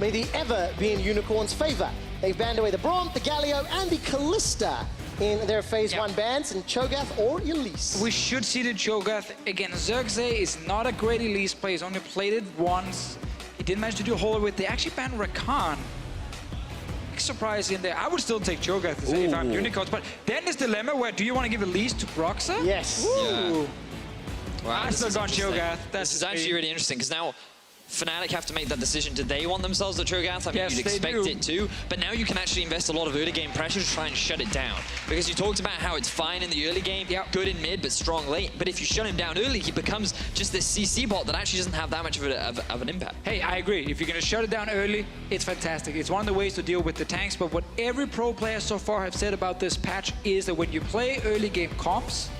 may they ever be in Unicorn's favor. They've banned away the Braum, the Galio, and the Callista in their Phase 1 bans, and Cho'Gath or Elise. We should see the Cho'Gath. Again, Xerxe is not a great Elise player. He's only played it once. He didn't manage to do a whole lot with it. They actually banned Rakan. Big surprise in there. I would still take Cho'Gath if I'm Unicorns, but then this dilemma where do you want to give Elise to Broxah? Yes. Yeah. Wow, I still gone Cho'Gath. This is actually really interesting because now Fnatic have to make that decision. Do they want themselves a Cho'Gath? I mean, Yes, you'd they expect do. it to, but now you can actually invest a lot of early game pressure to try and shut it down. Because you talked about how it's fine in the early game, good in mid, but strong late. But if you shut him down early, he becomes just this CC bot that actually doesn't have that much of an impact. Hey, I agree. If you're going to shut it down early, it's fantastic. It's one of the ways to deal with the tanks, but what every pro player so far have said about this patch is that when you play early game comps,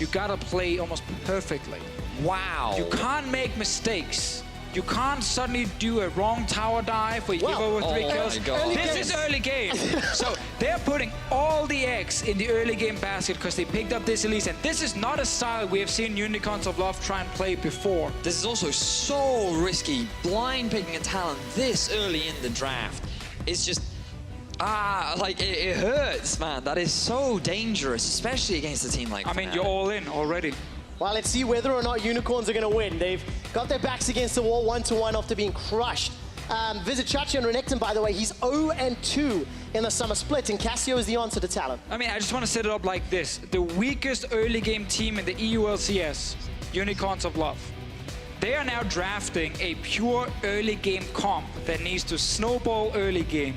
you gotta play almost perfectly. Wow. You can't make mistakes. You can't suddenly do a wrong tower dive where you give over 3 kills. My God. This is early game. So they're putting all the eggs in the early game basket because they picked up this Elise. And this is not a style we have seen Unicorns of Love try and play before. This is also so risky. Blind picking a Talon this early in the draft. It's just, like it hurts, man. That is so dangerous, especially against a team like I mean, Fnatic. you're all in already. Well, let's see whether or not Unicorns are going to win. They've got their backs against the wall 1-1 after being crushed. Vizicsacsi and Renekton, by the way, he's 0-2 in the summer split, and Cassio is the answer to Talon. I mean, I just want to set it up like this. The weakest early game team in the EU LCS, Unicorns of Love. They are now drafting a pure early game comp that needs to snowball early game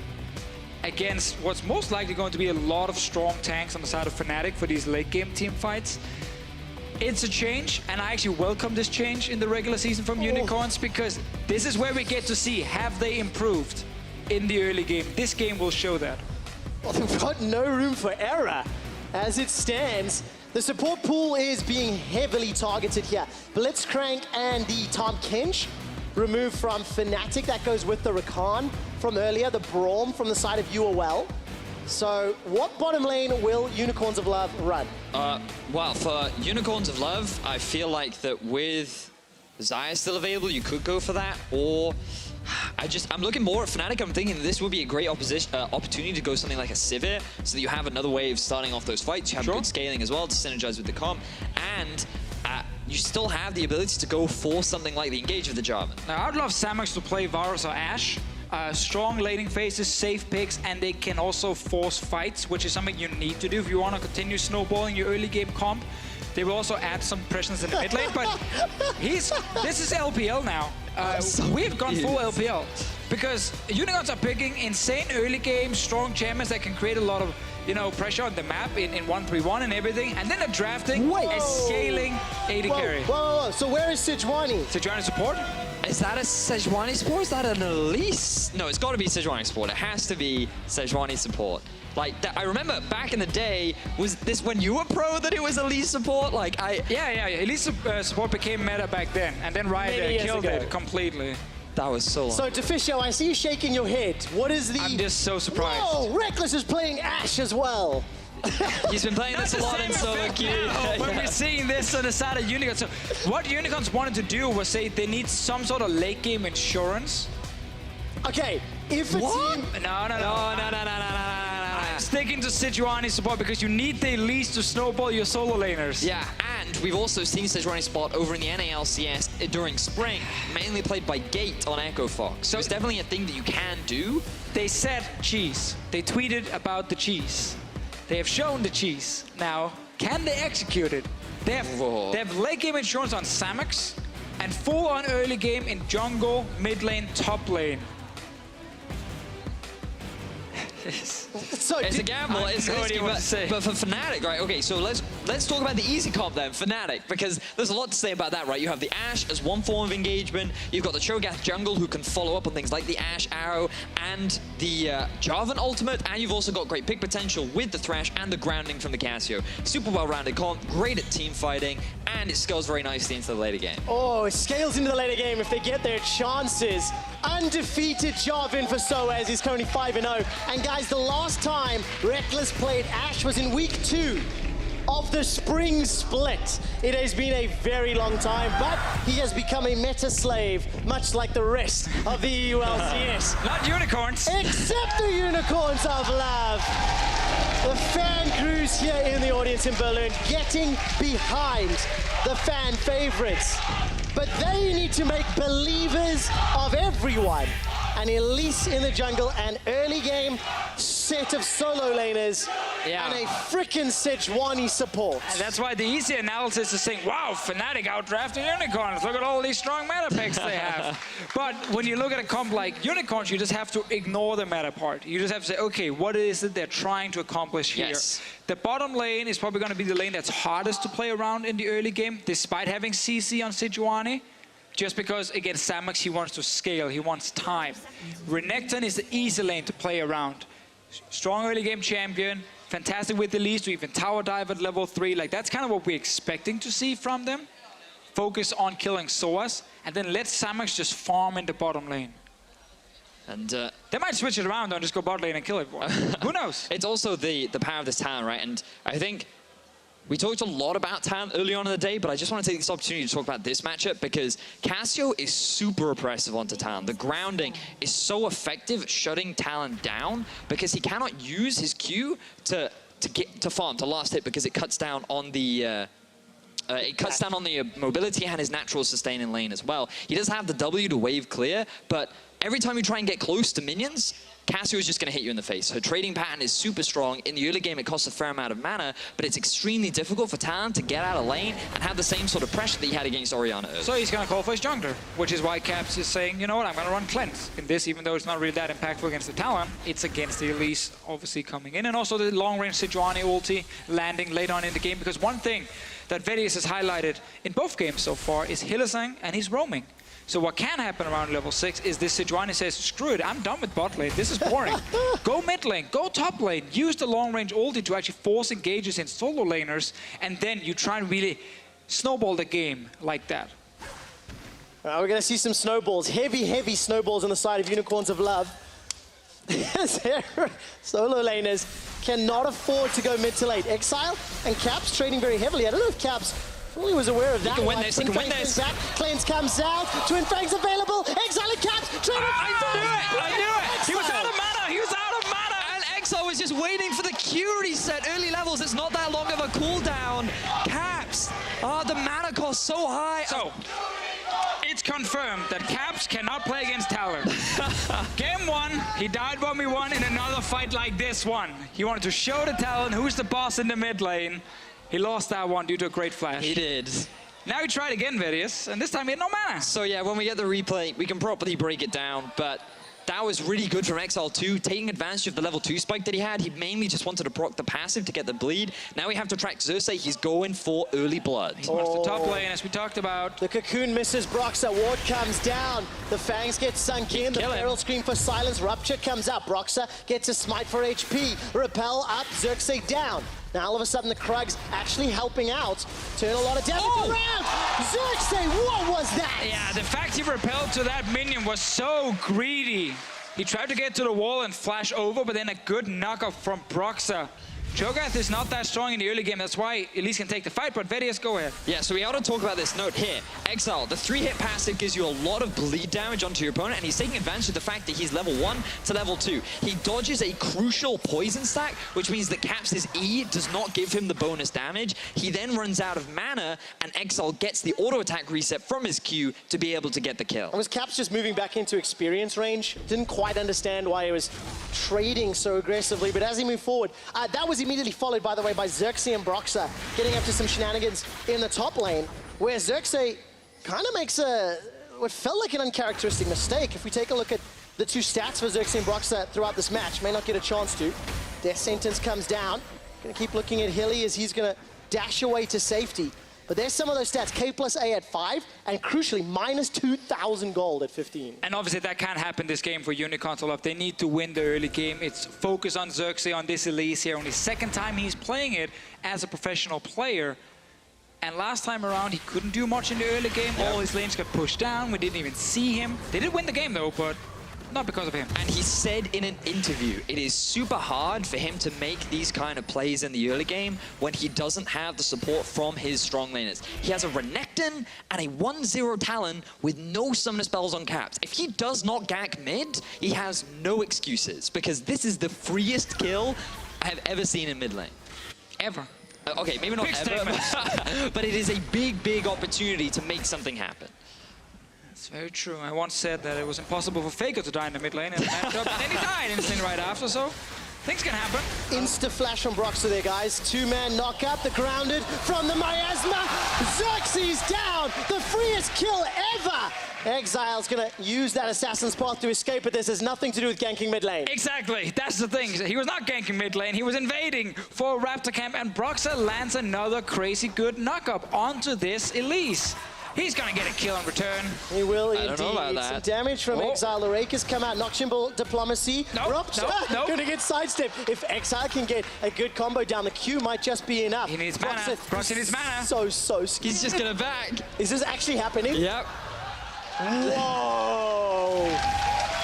against what's most likely going to be a lot of strong tanks on the side of Fnatic for these late game team fights. It's a change, and I actually welcome this change in the regular season from Unicorns because this is where we get to see, have they improved in the early game? This game will show that. Well, they've got no room for error as it stands. The support pool is being heavily targeted here. Blitzcrank and the Tom Kench removed from Fnatic. That goes with the Rakan from earlier, the Braum from the side of UOL. So what bottom lane will Unicorns of Love run? Well, for Unicorns of Love, I feel like that with Xayah still available, you could go for that, or I'm looking more at Fnatic. I'm thinking this would be a great opportunity to go something like a Sivir, so that you have another way of starting off those fights. You have good scaling as well to synergize with the comp, and you still have the ability to go for something like the engage with the Jarvan. Now, I'd love Samux to play Varus or AShe. Strong laning phases, safe picks, and they can also force fights, which is something you need to do if you want to continue snowballing your early game comp. They will also add some presence in the mid lane, but this is LPL now. We've gone full LPL because Unicorns are picking insane early game, strong champions that can create a lot of pressure on the map in 1-3-1 and everything, and then they're drafting a scaling AD carry. Whoa. So where is Sejuani? Sejuani support? Is that a Sejuani support? Is that an Elise? No, it's got to be Sejuani support. It has to be Sejuani support. Like, I remember back in the day, was this when you were pro that it was Elise support? Like, Yeah. Elise support became meta back then, and then Riot killed it completely. That was so long. So, Deficio, I see you shaking your head. What is the... I'm just so surprised. Whoa, Rekkles is playing AShe as well. He's been playing this a lot in solo queue. When we're seeing this on the side of Unicorns. So what Unicorns wanted to do was say they need some sort of late game insurance. Okay, if a team... No. I'm sticking to Sejuani support because you need the Elise to snowball your solo laners. Yeah, and we've also seen Sejuani spot over in the NA LCS during spring, mainly played by Gate on Echo Fox. So it's definitely a thing that you can do. They said cheese. They tweeted about the cheese. They have shown the cheese. Now, can they execute it? They have late game insurance on Samux and full on early game in jungle, mid lane, top lane. So It's a gamble, it's risky, but for Fnatic, right, okay, so let's talk about the easy comp then, Fnatic, because there's a lot to say about that, right? You have the AShe as one form of engagement, you've got the Cho'Gath jungle who can follow up on things like the AShe arrow and the Jarvan ultimate, and you've also got great pick potential with the Thresh and the grounding from the Cassio. Super well-rounded comp, great at team fighting, and it scales very nicely into the later game. Oh, it scales into the later game if they get their chances. Undefeated Jarvan for sOAZ is currently 5-0. And guys, the last time Rekkles played AShe was in week 2 of the spring split. It has been a very long time, but he has become a meta slave, much like the rest of the EU LCS. Not unicorns. Except the unicorns of love. The fan crews here in the audience in Berlin getting behind the fan favorites. But they need to make believers of everyone. And Elise in the jungle, an early game set of solo laners, and a frickin' Sejuani support. And that's why the easy analysis is saying, wow, Fnatic outdrafted unicorns. Look at all these strong meta picks they have. But when you look at a comp like unicorns, you just have to ignore the meta part. You just have to say, okay, what is it they're trying to accomplish here? Yes. The bottom lane is probably going to be the lane that's hardest to play around in the early game, despite having CC on Sejuani. Just because, against Samux, he wants to scale, he wants time. Renekton is the easy lane to play around. Strong early game champion, fantastic with Elise to even tower dive at level 3. Like, that's kind of what we're expecting to see from them. Focus on killing sOAZ, and then let Samux just farm in the bottom lane. And they might switch it around and just go bot lane and kill everyone. Who knows? It's also the power of this talent, right? And I think we talked a lot about Talon early on in the day, but I just want to take this opportunity to talk about this matchup because Cassio is super oppressive onto Talon. The grounding is so effective at shutting Talon down because he cannot use his Q to farm, to last hit, because it cuts down on the mobility and his natural sustain in lane as well. He does have the W to wave clear, but every time you try and get close to minions, Cassio is just going to hit you in the face. Her trading pattern is super strong. In the early game, it costs a fair amount of mana, but it's extremely difficult for Talon to get out of lane and have the same sort of pressure that he had against Orianna earlier. So he's going to call for his jungler, which is why Caps is saying, you know what, I'm going to run Cleanse in this, even though it's not really that impactful against the Talon. It's against the Elise, obviously, coming in, and also the long-range Sejuani ulti landing late on in the game, because one thing that Vedius has highlighted in both games so far is Hylissang and his roaming. So what can happen around level 6 is this Sejuani says, screw it, I'm done with bot lane, this is boring. Go mid lane, go top lane, use the long range ulti to actually force engages in solo laners, and then you try and really snowball the game like that. We're going to see some snowballs, heavy snowballs on the side of Unicorns of Love. Solo laners cannot afford to go mid to late. Exile and Caps trading very heavily. I don't know if Caps fully was aware of that. He can win this, he can win this. Cleanse comes out, Twin Fangs available, Exile and Caps, trading. I knew it! He was out of mana! And Exile was just waiting for the Q reset. Early levels, it's not that long of a cooldown. Caps, the mana cost so high. So, it's confirmed that Caps cannot play against Talon. Game 1, he died when we won in another fight like this one. He wanted to show the Talon who's the boss in the mid lane. He lost that one due to a great flash. He did. Now he tried again, Vedius, and this time he had no mana. So yeah, when we get the replay, we can properly break it down, but that was really good from Exile too, taking advantage of the level 2 spike that he had. He mainly just wanted to proc the passive to get the bleed. Now we have to track Xerxe. He's going for early blood. He wants the top lane, as we talked about. The cocoon misses Broxah. Ward comes down. The fangs get sunk in. The feral scream for silence. Rupture comes out. Broxah gets a smite for HP. Repel up. Xerxe down. Now all of a sudden the Krugs actually helping out. Turn a lot of damage around. Xerxe, what was that? Yeah, the fact he repelled to that minion was so greedy. He tried to get to the wall and flash over, but then a good knockoff from Broxah. Cho'Gath is not that strong in the early game. That's why Elise can take the fight, but Vedius, go ahead. Yeah, so we ought to talk about this note here. Exile, the 3-hit passive gives you a lot of bleed damage onto your opponent, and he's taking advantage of the fact that he's level 1 to level 2. He dodges a crucial poison stack, which means that Caps' E does not give him the bonus damage. He then runs out of mana, and Exile gets the auto-attack reset from his Q to be able to get the kill. Was Caps just moving back into experience range? Didn't quite understand why he was trading so aggressively, but as he moved forward, that was immediately followed, by the way, by Xerxe and Broxah getting up to some shenanigans in the top lane, where Xerxe kind of makes what felt like an uncharacteristic mistake. If we take a look at the 2 stats for Xerxe and Broxah throughout this match, may not get a chance to. Death sentence comes down. Gonna keep looking at Hilly as he's gonna dash away to safety. But there's some of those stats, K plus A at 5, and crucially, minus 2,000 gold at 15. And obviously that can't happen this game for Unicorns of Love. They need to win the early game. It's focus on Xerxe, on this Elise here. Only second time he's playing it as a professional player. And last time around, he couldn't do much in the early game. All his lanes got pushed down. We didn't even see him. They did win the game though, but not because of him. And he said in an interview, it is super hard for him to make these kind of plays in the early game when he doesn't have the support from his strong laners. He has a Renekton and a 1-0 Talon with no summoner spells uncapped. If he does not gank mid, he has no excuses, because this is the freest kill I have ever seen in mid lane. Ever. Okay, maybe not Big ever, but it is a big, big opportunity to make something happen. It's very true. I once said that it was impossible for Faker to die in the mid lane, and then he died instantly right after, so things can happen. Insta-flash from Broxah there, guys. Two-man knockup, the grounded from the miasma. Xerxe's down, the freest kill ever. Exile's gonna use that assassin's path to escape, but this has nothing to do with ganking mid lane. Exactly, that's the thing. He was not ganking mid lane, he was invading for Raptor camp, and Broxah lands another crazy good knockup onto this Elise. He's gonna get a kill in return. He will I don't know about indeed. that. Some damage from Exileh. The Rekkles come out. Nocturnal diplomacy. Nope. Gonna get sidestepped. If Exileh can get a good combo down, the Q might just be enough. He needs mana. Broxah needs mana. So scared. He's just gonna back. Is this actually happening? Yep. Whoa!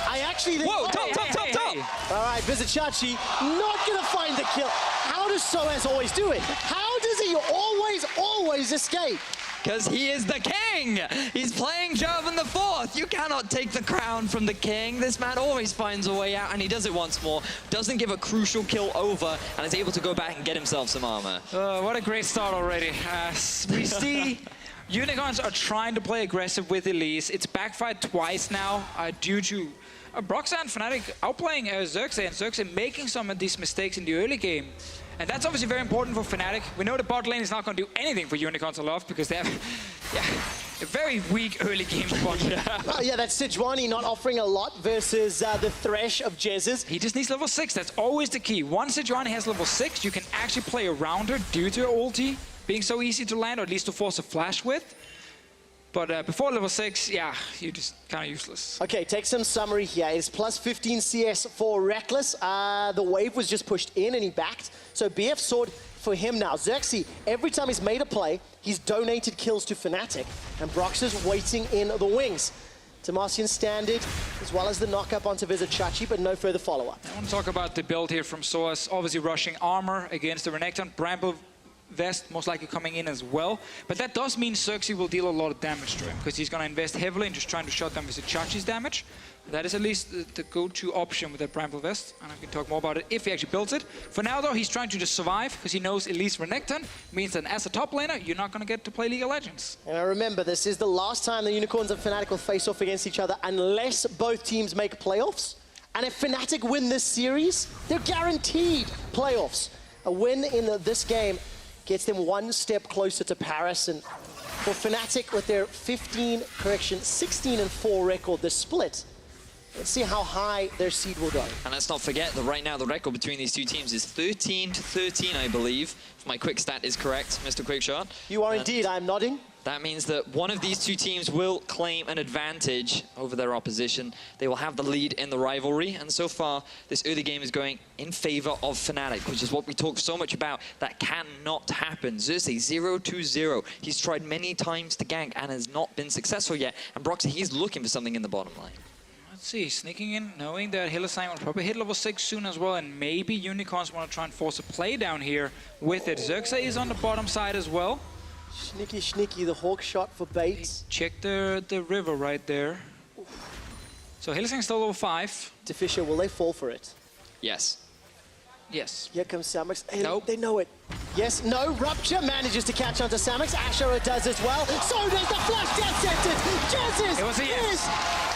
I actually think... Whoa, top. All right, Vizicsacsi not gonna find the kill. How does sOAZ always do it? How does he always escape? Because he is the king! He's playing Jarvan IV! You cannot take the crown from the king. This man always finds a way out, and he does it once more. Doesn't give a crucial kill over, and is able to go back and get himself some armor. What a great start already. We see Unicorns are trying to play aggressive with Elise. It's backfired twice now due to Broxah and Fnatic outplaying Xerxe, and Xerxe making some of these mistakes in the early game. And that's obviously very important for Fnatic. We know the bot lane is not going to do anything for Unicorns to love, because they have a very weak early game spot. Oh, yeah, that's Sejuani not offering a lot versus the Thresh of Jesiz. He just needs level 6. That's always the key. Once Sejuani has level 6, you can actually play around her due to her ulti being so easy to land, or at least to force a flash with. But before level 6, yeah, you're just kind of useless. Okay, take some summary here. It's plus 15 CS for Rekkles. The wave was just pushed in and he backed. So BF sword for him now. Xerxe, every time he's made a play, he's donated kills to Fnatic. And Broxah's waiting in the wings. Demacian standard, as well as the knockup onto Vizicsacsi, but no further follow-up. I want to talk about the build here from sOAZ. Obviously rushing armor against the Renekton. Bramble Vest most likely coming in as well, but that does mean Xerxe will deal a lot of damage to him, because he's going to invest heavily in just trying to shut down Vizicacsi's damage. That is at least the go-to option with that Bramble Vest, and I can talk more about it if he actually builds it. For now though, he's trying to just survive, because he knows Elise Renekton means that as a top laner, you're not going to get to play League of Legends. And I remember, this is the last time the Unicorns and Fnatic will face off against each other unless both teams make playoffs. And if Fnatic win this series, they're guaranteed playoffs. A win in this game gets them one step closer to Paris. And for Fnatic, with their 16-4 record, the split, let's see how high their seed will go. And let's not forget that right now the record between these two teams is 13-13, I believe. If my quick stat is correct, Mr. QuickShot. You are indeed, I'm nodding. That means that one of these two teams will claim an advantage over their opposition. They will have the lead in the rivalry, and so far this early game is going in favor of Fnatic, which is what we talk so much about. That cannot happen. Xerxe 0-2-0. He's tried many times to gank and has not been successful yet. And Broxah, he's looking for something in the bottom lane. Let's see, sneaking in, knowing that Hylissang will probably hit level 6 soon as well, and maybe Unicorns want to try and force a play down here with it. Xerxe is on the bottom side as well. Sneaky, the hawk shot for bait. Check the river right there. So Hylissang still level 5. Deficio, will they fall for it? Yes. Yes. Here comes Samux. Hey, Nope. They know it. Yes, no, Rupture manages to catch onto Samux. AShe does as well. So does the flash death sentence. Jesiz It was a yes. is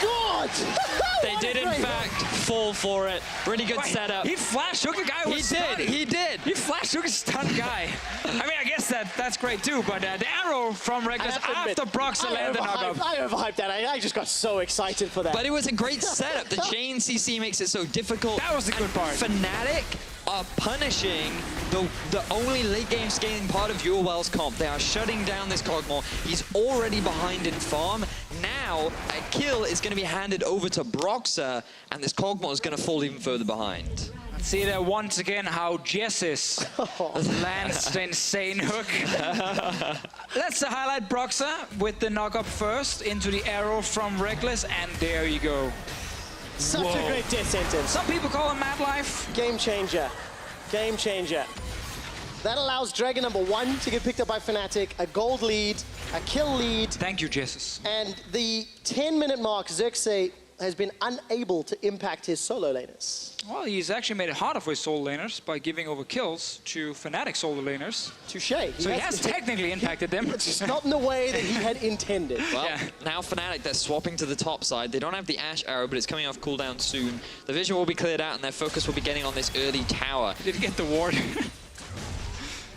good. They did in fact fall for it. Really good Wait, setup. He flash hooked a guy who was stunned. He did. He flash hooked a stunned guy. I mean, I guess that's great too, but the arrow from Rekkles after Broxah landed knock-up. I overhyped that. I just got so excited for that. But it was a great setup. The chain CC makes it so difficult. That was the good part. Fnatic are punishing the only late game scaling part of UOL's comp. They are shutting down this Kog'Maw. He's already behind in farm. Now a kill is going to be handed over to Broxah, and this Kog'Maw is going to fall even further behind. Let's see there once again how Jesiz lands the insane hook. Let's highlight Broxah with the knock-up first into the arrow from Rekkles, and there you go. Such a great death sentence. Some people call him Mad Life. Game changer. Game changer. That allows Dragon number 1 to get picked up by Fnatic, a gold lead, a kill lead. Thank you, Jesiz. And the 10-minute mark, Xerxe has been unable to impact his solo laners. Well, he's actually made it harder for his solo laners by giving over kills to Fnatic solo laners. Touché. So he has technically impacted them. It's just not in the way that he had intended. Well, now Fnatic, they're swapping to the top side. They don't have the Ashe arrow, but it's coming off cooldown soon. The vision will be cleared out, and their focus will be getting on this early tower. He didn't get the ward.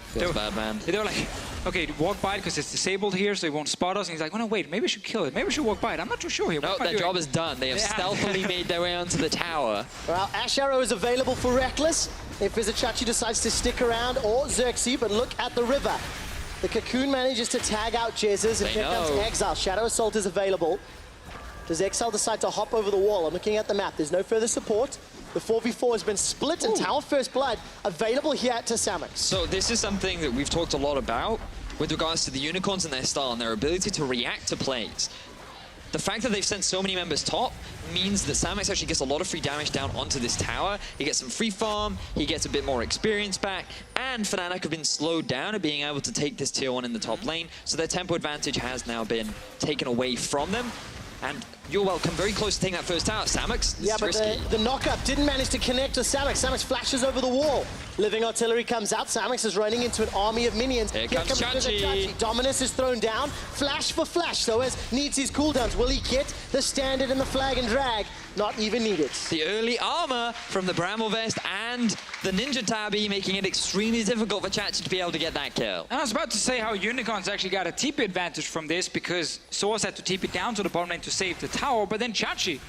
Feels bad, man. They were like, okay, walk by it because it's disabled here, so he won't spot us. And he's like, oh no, wait, maybe I should kill it. Maybe I should walk by it. I'm not too sure here. No, their job is done. They have stealthily made their way onto the tower. Well, Ashe arrow is available for Rekkles if Vizicsacsi decides to stick around, or Xerxe, but look at the river. The Cocoon manages to tag out Jesiz, and here comes Exileh. Shadow Assault is available. Does Exileh decide to hop over the wall? I'm looking at the map. There's no further support. The 4v4 has been split, and Tower First Blood available here to Samux. So this is something that we've talked a lot about with regards to the Unicorns and their style and their ability to react to plays. The fact that they've sent so many members top means that Samux actually gets a lot of free damage down onto this tower. He gets some free farm, he gets a bit more experience back, and Fnatic have been slowed down at being able to take this tier 1 in the top lane, so their tempo advantage has now been taken away from them. And UOL come very close to taking that first tower. Samux, yeah, but the knock-up didn't manage to connect with Samux. Samux flashes over the wall. Living Artillery comes out. Samux is running into an army of minions. Here comes Chachi. Dominus is thrown down. Flash for flash. sOAZ needs his cooldowns. Will he get the standard and the flag and drag? Not even needed. The early armor from the Bramble Vest and the Ninja Tabi, making it extremely difficult for Chachi to be able to get that kill. And I was about to say how Unicorns actually got a TP advantage from this, because sOAZ had to TP down to the bottom lane to save the tower, but then Chachi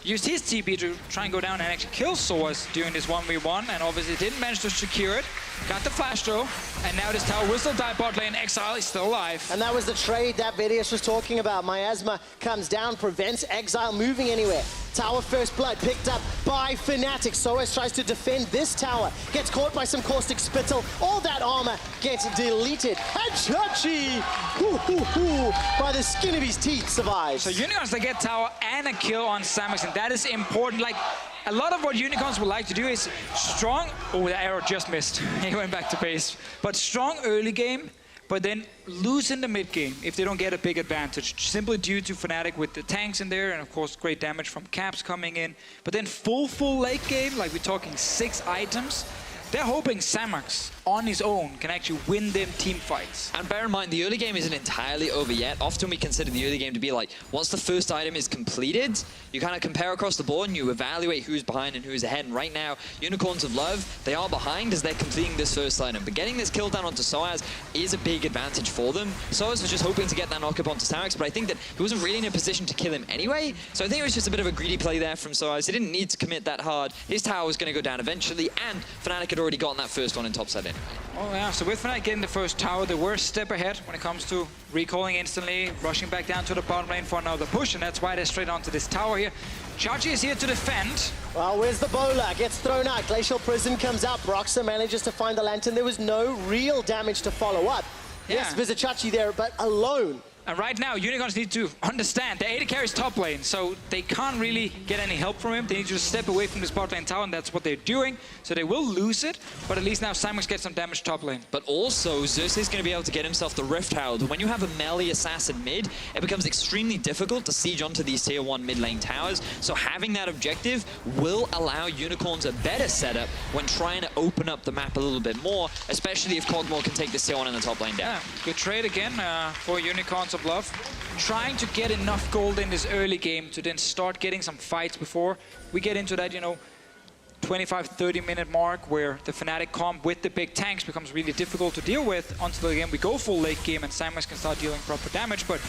used his TP to try and go down and actually kill sOAZ during this 1v1, and obviously didn't manage to secure it. Got the flash though, and now this tower will still die bot lane. Exileh is still alive. And that was the trade that Vedius was talking about. Miasma comes down, prevents Exileh moving anywhere. Tower First Blood picked up by Fnatic. sOAZ tries to defend this tower. Gets caught by some Caustic Spittle. All that armor gets deleted. And Chachi, by the skin of his teeth, survives. So Unicorns, they get tower and a kill on Samux, and that is important. Like, a lot of what Unicorns would like to do is strong... Oh, the arrow just missed. He went back to base. But strong early game, but then lose in the mid game if they don't get a big advantage, simply due to Fnatic with the tanks in there, and of course great damage from Caps coming in. But then full late game, like we're talking 6 items, they're hoping Samux on his own can actually win them team fights. And bear in mind, the early game isn't entirely over yet. Often we consider the early game to be like, once the first item is completed, you kind of compare across the board and you evaluate who's behind and who's ahead. And right now, Unicorns of Love, they are behind as they're completing this first item. But getting this kill down onto sOAZ is a big advantage for them. sOAZ was just hoping to get that knock up onto Samux, but I think that he wasn't really in a position to kill him anyway. So I think it was just a bit of a greedy play there from sOAZ. He didn't need to commit that hard. His tower was going to go down eventually, and Fnatic had already gotten that first one in top side anyway. Oh yeah, so with Fnatic getting the first tower, they were a step ahead when it comes to recalling instantly, rushing back down to the bottom lane for another push, and that's why they're straight onto this tower here. Chachi is here to defend. Well, where's the bowler? Gets thrown out. Glacial Prison comes out. Broxah manages to find the lantern. There was no real damage to follow up. Yeah. Yes, Vizicsacsi there, but alone. And right now, Unicorns need to understand the AD carries top lane, so they can't really get any help from him. They need to just step away from this bot lane tower, and that's what they're doing. So they will lose it, but at least now Samux gets some damage top lane. But also, Xerxe is going to be able to get himself the Rift Herald. When you have a melee assassin mid, it becomes extremely difficult to siege onto these tier 1 mid lane towers. So having that objective will allow Unicorns a better setup when trying to open up the map a little bit more, especially if Kog'Maw can take this tier 1 in the top lane down. Yeah, good trade again for Unicorns of Love. Trying to get enough gold in this early game to then start getting some fights before we get into that, 25-30 minute mark where the Fnatic comp with the big tanks becomes really difficult to deal with until again we go full late game and Samux can start dealing proper damage. But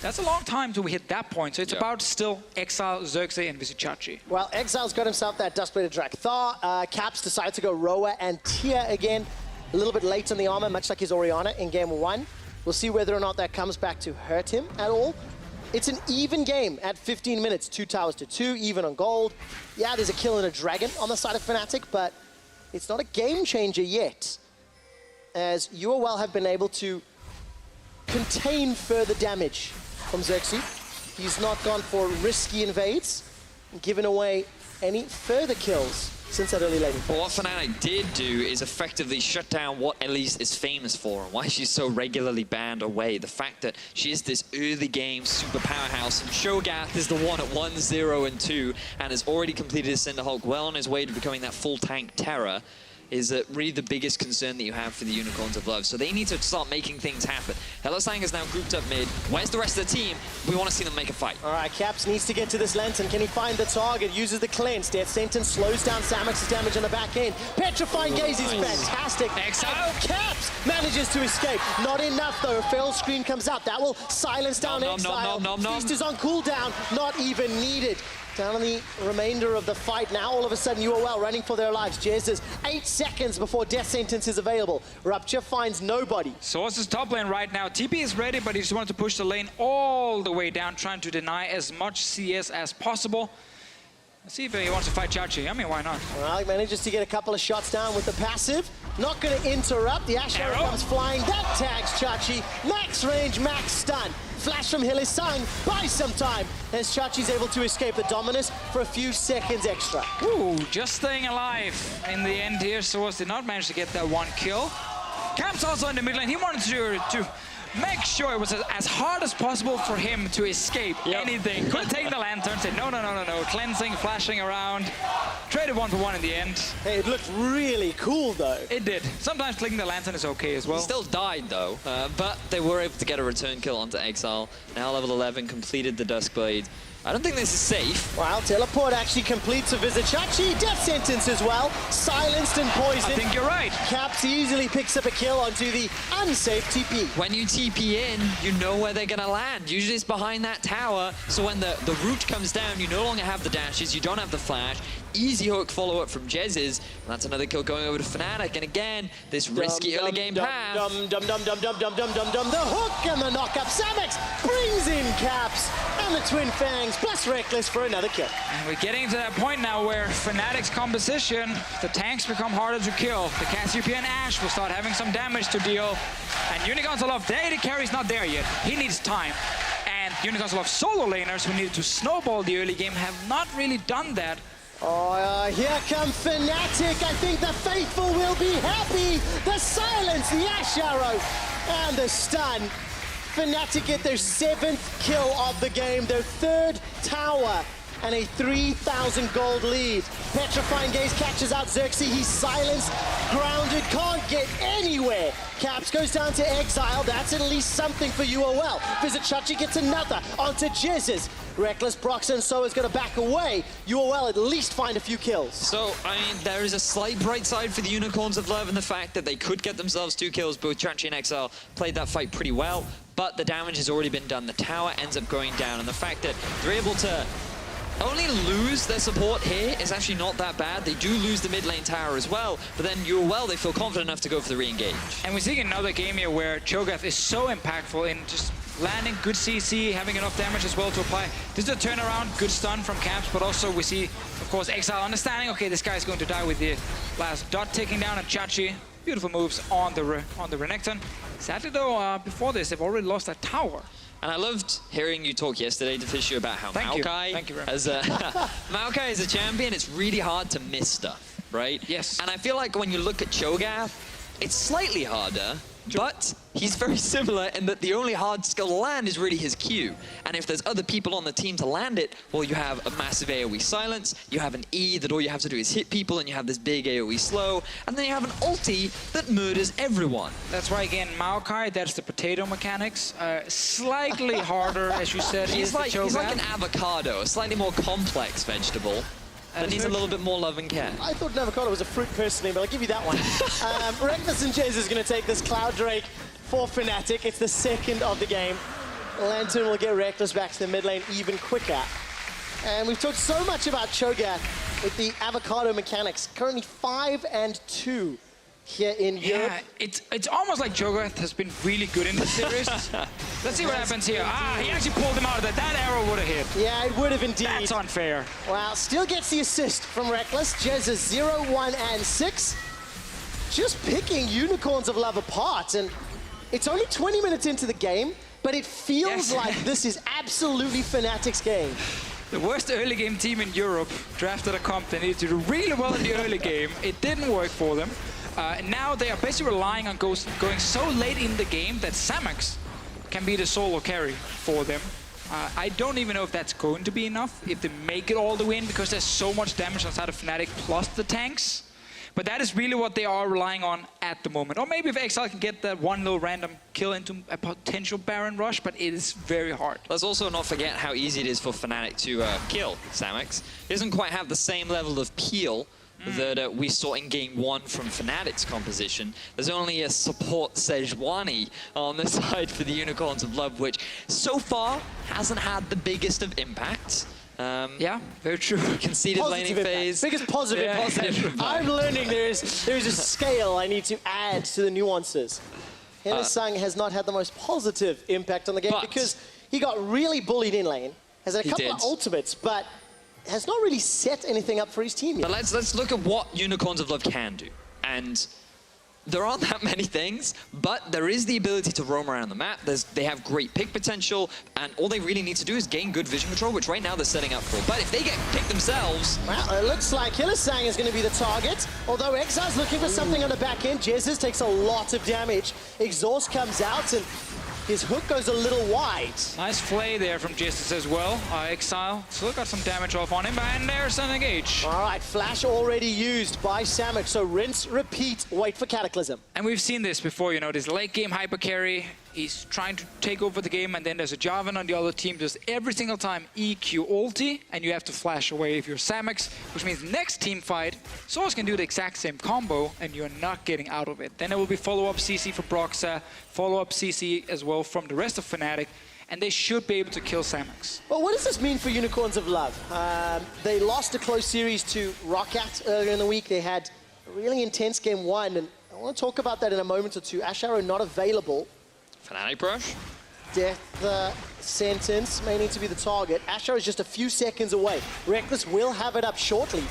that's a long time till we hit that point. So it's about still Exileh, Xerxe, and Vizicsacsi. Well, Exileh's got himself that Duskblade Drakthar. Caps decided to go Roa and Tia again. A little bit late on the armor, much like his Orianna in game 1. We'll see whether or not that comes back to hurt him at all. It's an even game at 15 minutes. 2 towers to 2, even on gold. Yeah, there's a kill and a dragon on the side of Fnatic, but it's not a game changer yet, as UOL have been able to contain further damage from Xerxe. He's not gone for risky invades. given away any further kills since that early lane. But what Fnatic did do is effectively shut down what Elise is famous for and why she's so regularly banned away. The fact that she is this early game super powerhouse, and Cho'Gath is the one at 1-0 and 2 and has already completed his Cinderhulk, well on his way to becoming that full tank terror, is really the biggest concern that you have for the Unicorns of Love. So they need to start making things happen. Hylissang is now grouped up mid. Where's the rest of the team? We want to see them make a fight. All right, Caps needs to get to this lantern. Can he find the target? Uses the cleanse. Death Sentence slows down Samux's damage on the back end. Petrifying Gaze is fantastic. Exile. Caps manages to escape. Not enough, though. A fail screen comes out. That will silence down Exile. Feast is on cooldown. Not even needed. Down on the remainder of the fight now, all of a sudden UOL running for their lives. Jesiz 8 seconds before Death Sentence is available. Rupture finds nobody. sOAZ is top lane right now. TP is ready, but he just wanted to push the lane all the way down, trying to deny as much CS as possible. Let's see if he wants to fight Chachi. I mean, why not? Well, he manages to get a couple of shots down with the passive. Not going to interrupt. The AShe comes flying. That tags Chachi. Max range, max stun. Flash from Hylissang buys some time as Chachi's able to escape the Dominus for a few seconds extra. Ooh, just staying alive in the end here. sOAZ did not manage to get that one kill. Camp's also in the mid lane. He wanted to make sure it was as hard as possible for him to escape anything. Couldn't take the lantern, said no. Cleansing, flashing around. Traded 1-for-1 in the end. Hey, it looked really cool, though. It did. Sometimes clicking the lantern is okay as well. He still died, though, but they were able to get a return kill onto Exile. Now level 11, completed the Duskblade. I don't think this is safe. Wow, teleport actually completes a Vizicsacsi. Death Sentence as well. Silenced and poisoned. I think you're right. Caps easily picks up a kill onto the unsafe TP. When you TP in, you know where they're going to land. Usually it's behind that tower, so when the root comes down, you no longer have the dashes, you don't have the flash. Easy hook follow-up from Jesiz. That's another kill going over to Fnatic. And again, this risky early game path. The hook and the knock-up. Samux brings in Caps and the Twin Fangs plus Rekkles for another kill. And we're getting to that point now where Fnatic's composition, the tanks become harder to kill. The Cassiopeia and AShe will start having some damage to deal. And Unicorns of Love, the AD carry's not there yet. He needs time. And Unicorns of Love solo laners who needed to snowball the early game have not really done that. Oh, here come Fnatic. I think the faithful will be happy. The silence, the Ashe arrow, and the stun. Fnatic get their 7th kill of the game, their 3rd tower, and a 3,000 gold lead. Petrifying Gaze catches out Xerxe. He's silenced, grounded, can't get anywhere. Caps goes down to Exile. That's at least something for UOL. Vizicsacsi gets another onto Jesiz. Rekkles, Broxah, and sOAZ going to back away. UOL at least find a few kills. So, I mean, there is a slight bright side for the Unicorns of Love in the fact that they could get themselves 2 kills. Both Chachi and Exile played that fight pretty well, but the damage has already been done. The tower ends up going down, and the fact that they're able to only lose their support here is actually not that bad. They do lose the mid lane tower as well, but then UOL, they feel confident enough to go for the re-engage. And we're seeing another game here where Cho'Gath is so impactful in just landing good CC, having enough damage as well to apply. This is a turnaround, good stun from Caps, but also we see, of course, Exile understanding, okay, this guy's going to die with the last dot taking down, and Chachi, beautiful moves on the Renekton. Sadly though, before this, they've already lost that tower. And I loved hearing you talk yesterday, Deficio, about how Maokai, as a champion, it's really hard to miss stuff, right? Yes. And I feel like when you look at Cho'Gath, it's slightly harder, but he's very similar in that the only hard skill to land is really his Q. And if there's other people on the team to land it, well, you have a massive AoE silence, you have an E that all you have to do is hit people, and you have this big AoE slow, and then you have an ulti that murders everyone. That's right, again, Maokai, that's the potato mechanics. Slightly harder, as you said, he's like an avocado, a slightly more complex vegetable. That needs a little bit more love and care. I thought an avocado was a fruit personally, but I'll give you that one. Rekkles and Jesiz is going to take this Cloud Drake for Fnatic. It's the 2nd of the game. Lantern will get Rekkles back to the mid lane even quicker. And we've talked so much about Cho'Gath with the avocado mechanics. Currently 5-2 here in Europe. It's almost like Cho'Gath has been really good in the series. Let's see what happens here. He actually pulled him out of that. That arrow would have hit. Yeah, it would have indeed. That's unfair. Wow, still gets the assist from Rekkles. Jesiz 0, 1, and 6. Just picking Unicorns of Love apart. And it's only 20 minutes into the game, but it feels like this is absolutely Fnatic's game. The worst early game team in Europe drafted a comp they needed to do really well in the early game. It didn't work for them. Now they are basically relying on going so late in the game that Samux can be the solo carry for them. I don't even know if that's going to be enough, if they make it all the way in, because there's so much damage outside of Fnatic plus the tanks. But that is really what they are relying on at the moment. Or maybe if Exileh can get that one little random kill into a potential Baron rush, but it is very hard. Let's also not forget how easy it is for Fnatic to kill Samux. He doesn't quite have the same level of peel that we saw in Game 1 from Fnatic's composition. There's only a support Sejuani on the side for the Unicorns of Love, which so far hasn't had the biggest of impacts. Yeah, very true. Conceded laning phase. Biggest positive impact. I'm learning there is a scale I need to add to the nuances. Hylissang has not had the most positive impact on the game because he got really bullied in lane, has had a couple of ultimates, but has not really set anything up for his team yet. But let's look at what Unicorns of Love can do. And there aren't that many things, but there is the ability to roam around the map. They have great pick potential, and all they really need to do is gain good vision control, which right now they're setting up for. But if they get picked themselves... Well, it looks like Hylissang is going to be the target, although Exileh's looking for something on the back end. Jesiz takes a lot of damage. Exhaust comes out, and his hook goes a little wide. Nice play there from Jesiz as well. Exileh still got some damage off on him, and there's an engage. All right, flash already used by Samux, so rinse, repeat, wait for Cataclysm. And we've seen this before, you know, this late game hyper carry. He's trying to take over the game, and then there's a Jarvan on the other team. Just every single time EQ ulti, and you have to flash away if you're Samux, which means next team fight, sOAZ can do the exact same combo, and you're not getting out of it. Then there will be follow-up CC for Broxah, follow-up CC as well from the rest of Fnatic, and they should be able to kill Samux. Well, what does this mean for Unicorns of Love? They lost a close series to Rockcat earlier in the week. They had a really intense game 1, and I want to talk about that in a moment or two. AShe not available. Fnatic brush. Death sentence may need to be the target. AShe is just a few seconds away. Rekkles will have it up shortly.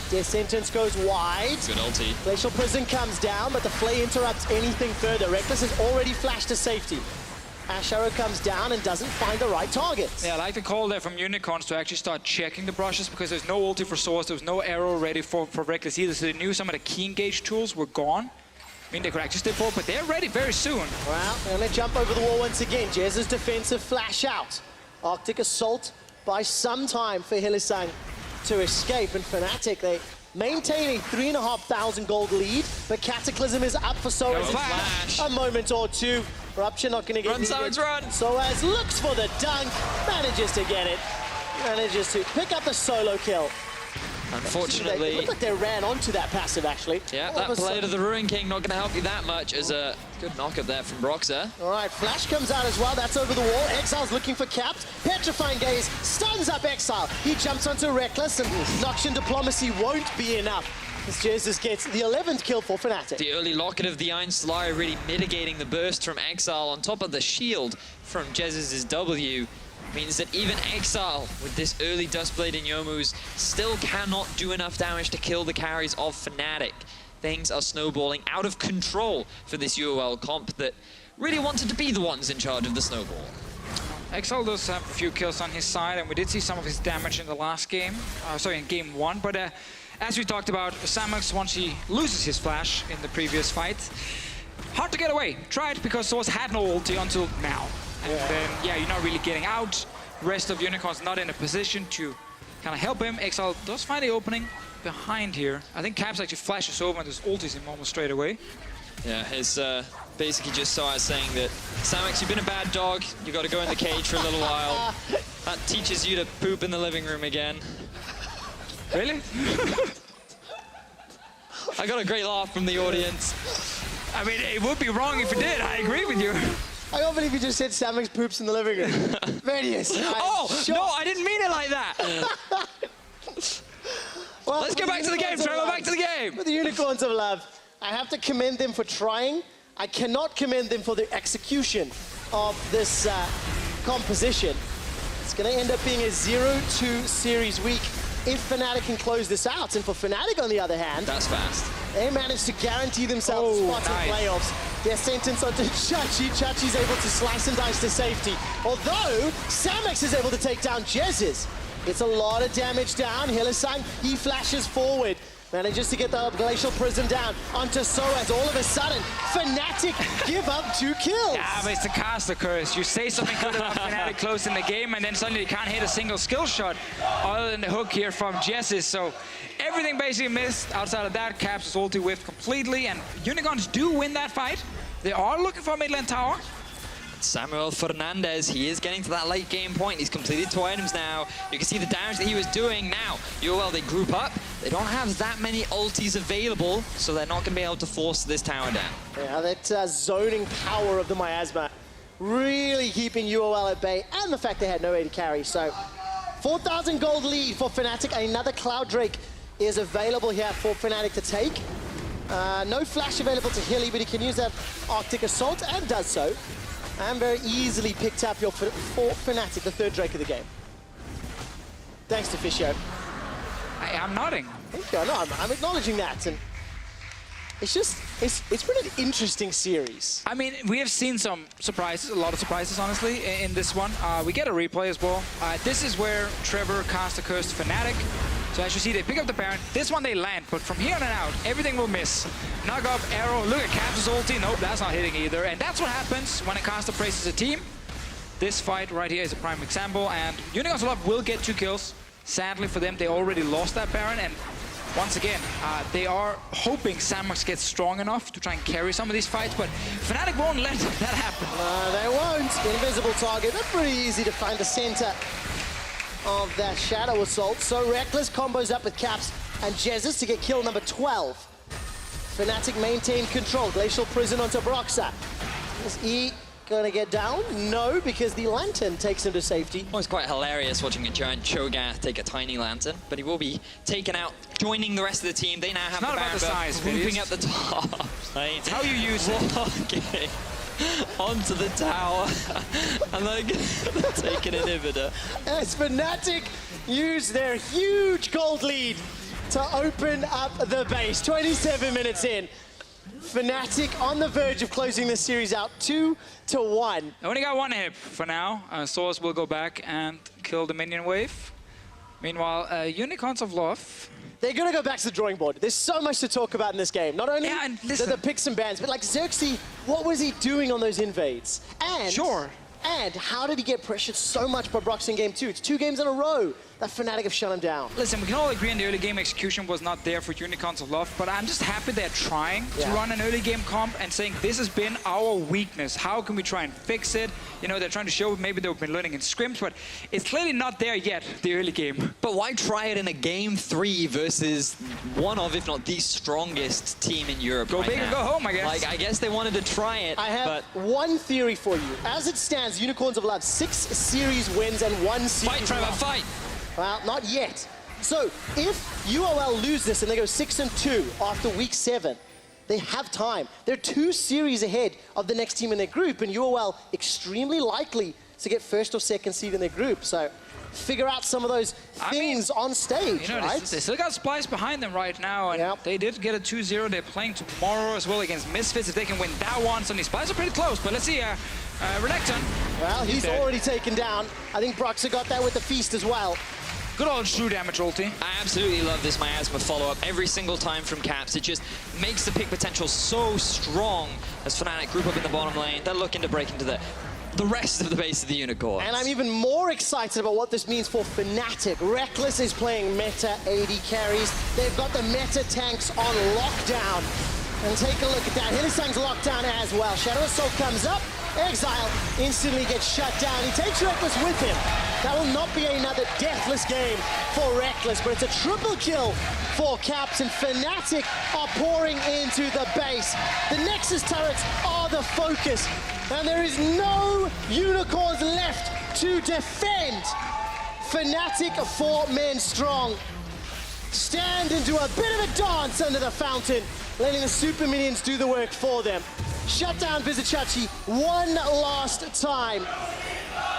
Death sentence goes wide. Good ulti. Glacial Prison comes down, but the Flay interrupts anything further. Rekkles has already flashed to safety. AShe comes down and doesn't find the right target. Yeah, I like the call there from Unicorns to actually start checking the brushes, because there's no ulti for sOAZ, there was no arrow ready for Rekkles either, so they knew some of the key engage tools were gone. I mean, they could actually step forward, but they're ready very soon. Well, and they jump over the wall once again. Jez's defensive flash out. Arctic Assault buys some time for Hylissang to escape, and Fnatic, they maintain a 3,500 gold lead, but Cataclysm is up for sOAZ. A moment or two. Rupture not going to get needed. Run! sOAZ looks for the dunk, manages to get it, manages to pick up the solo kill. Unfortunately, it looked like they ran onto that passive, actually. Yeah, that play to the Ruin King not going to help you that much as a good knock-up there from Broxah. All right, Flash comes out as well. That's over the wall. Exileh's looking for caps. Petrifying Gaze stuns up Exileh. He jumps onto Rekkles, and Noxian Diplomacy won't be enough as Jesiz gets the 11th kill for Fnatic. The early locket of the Iron Slayer really mitigating the burst from Exileh on top of the shield from Jeziz's W. Means that even Exileh, with this early Duskblade and Youmuu's, still cannot do enough damage to kill the carries of Fnatic. Things are snowballing out of control for this UOL comp that really wanted to be the ones in charge of the snowball. Exileh does have a few kills on his side, and we did see some of his damage in the last game, in game 1, but as we talked about, Samux, once he loses his flash in the previous fight, hard to get away. Tried, because sOAZ had no ulti until now. And then, yeah, you're not really getting out. Rest of Unicorn's not in a position to kind of help him. Exileh does find the opening behind here. I think Caps actually flashes over and just ultis him almost straight away. Yeah, it's basically just sOAZ saying that, Samux, you've been a bad dog. You got to go in the cage for a little while. That teaches you to poop in the living room again. Really? I got a great laugh from the audience. I mean, it would be wrong if it did. I agree with you. I can't believe you just said Samux poops in the living room. Vedius. No, I didn't mean it like that. Well, let's go back to the game, Trevor, back to the game. For the Unicorns of Love, I have to commend them for trying. I cannot commend them for the execution of this composition. It's going to end up being a 0-2 series week if Fnatic can close this out. And for Fnatic, on the other hand, that's fast. They managed to guarantee themselves spots in playoffs. Their sentence onto Chachi. Chachi's able to slice and dice to safety. Although, Samux is able to take down Jesiz. It's a lot of damage down. Hylissang, he flashes forward. Manages to get the Glacial Prison down onto sOAZ. All of a sudden, Fnatic give up 2 kills. Yeah, but it's the caster curse. You say something good about Fnatic close in the game, and then suddenly you can't hit a single skill shot other than the hook here from Jesiz. So everything basically missed. Outside of that, Caps is ulti whiffed completely, and Unicorns do win that fight. They are looking for a mid lane tower. Samuel Fernandez, he is getting to that late game point. He's completed 2 items now. You can see the damage that he was doing now. UOL, they group up. They don't have that many ultis available, so they're not going to be able to force this tower down. Yeah, that zoning power of the miasma really keeping UOL at bay, and the fact they had no AD carry. So 4,000 gold lead for Fnatic. Another Cloud Drake is available here for Fnatic to take. No flash available to Hilly, but he can use that Arctic Assault, and does so. And very easily picked up for Fnatic, the 3rd Drake of the game. Thanks, Deficio. I'm nodding. Thank you. No, I'm acknowledging that. And it's just, it's been an interesting series. I mean, we have seen some surprises, a lot of surprises, honestly, in this one. We get a replay as well. This is where Trevor cast a curse to Fnatic. So as you see, they pick up the Baron. This one they land, but from here on out, everything will miss. Knock up, arrow, look at Caps' ulti. Nope, that's not hitting either. And that's what happens when a caster places a team. This fight right here is a prime example, and Unicorns will get 2 kills. Sadly for them, they already lost that Baron, and once again, they are hoping Samux gets strong enough to try and carry some of these fights, but Fnatic won't let that happen. They won't. Invisible target. They're pretty easy to find the center of that Shadow Assault. So Rekkles combos up with Caps and Jesiz to get kill number 12. Fnatic maintain control. Glacial Prison onto Broxah. Is he gonna get down? No, because the Lantern takes him to safety. Well, it's quite hilarious watching a giant Cho'Gath take a tiny lantern, but he will be taken out, joining the rest of the team. They now have not about the size, moving up the top. It's how you use it. Okay. Onto the tower, and they're taking an inhibitor. As Fnatic use their huge gold lead to open up the base. 27 minutes in. Fnatic on the verge of closing this series out 2-1. I only got 1 hit for now. sOAZ will go back and kill the minion wave. Meanwhile, Unicorns of Love. They're going to go back to the drawing board. There's so much to talk about in this game. Not only the picks and bans, but like Xerxe, what was he doing on those invades? And, and how did he get pressured so much by Broxah in game 2? It's 2 games in a row that Fnatic have shut him down. Listen, we can all agree in the early game execution was not there for Unicorns of Love, but I'm just happy they're trying to run an early game comp and saying this has been our weakness. How can we try and fix it? You know, they're trying to show maybe they've been learning in scrims, but it's clearly not there yet, the early game. But why try it in a game 3 versus one of, if not the strongest team in Europe? Go big or go home, I guess. Like, I guess they wanted to try it. I have one theory for you. As it stands, Unicorns of Love 6 series wins and 1 series Fight, Trevor, fight! Well, not yet. So if UOL lose this and they go 6-2 after week 7, they have time. They're 2 series ahead of the next team in their group, and UOL extremely likely to get 1st or 2nd seed in their group. So figure out some of those things on stage, you know, right? They still got Splice behind them right now, and they did get a 2-0. They're playing tomorrow as well against Misfits. If they can win that one, suddenly Splice are pretty close, but let's see, Renekton. Well, he's already taken down. I think Broxah got that with the Feast as well. Good old true damage ulti. I absolutely love this miasma follow-up every single time from Caps. It just makes the pick potential so strong as Fnatic group up in the bottom lane. They're looking to break into the rest of the base of the Unicorns. And I'm even more excited about what this means for Fnatic. Rekkles is playing meta AD carries. They've got the meta tanks on lockdown. And take a look at that. Hylissang's locked down as well. Shadow Assault comes up. Exileh instantly gets shut down. He takes Rekkles with him. That will not be another deathless game for Rekkles, but it's a triple kill for Caps, and Fnatic are pouring into the base. The Nexus turrets are the focus, and there is no Unicorns left to defend. Fnatic 4 men strong. Stand and do a bit of a dance under the fountain, letting the super minions do the work for them. Shut down Vizicsacsi one last time.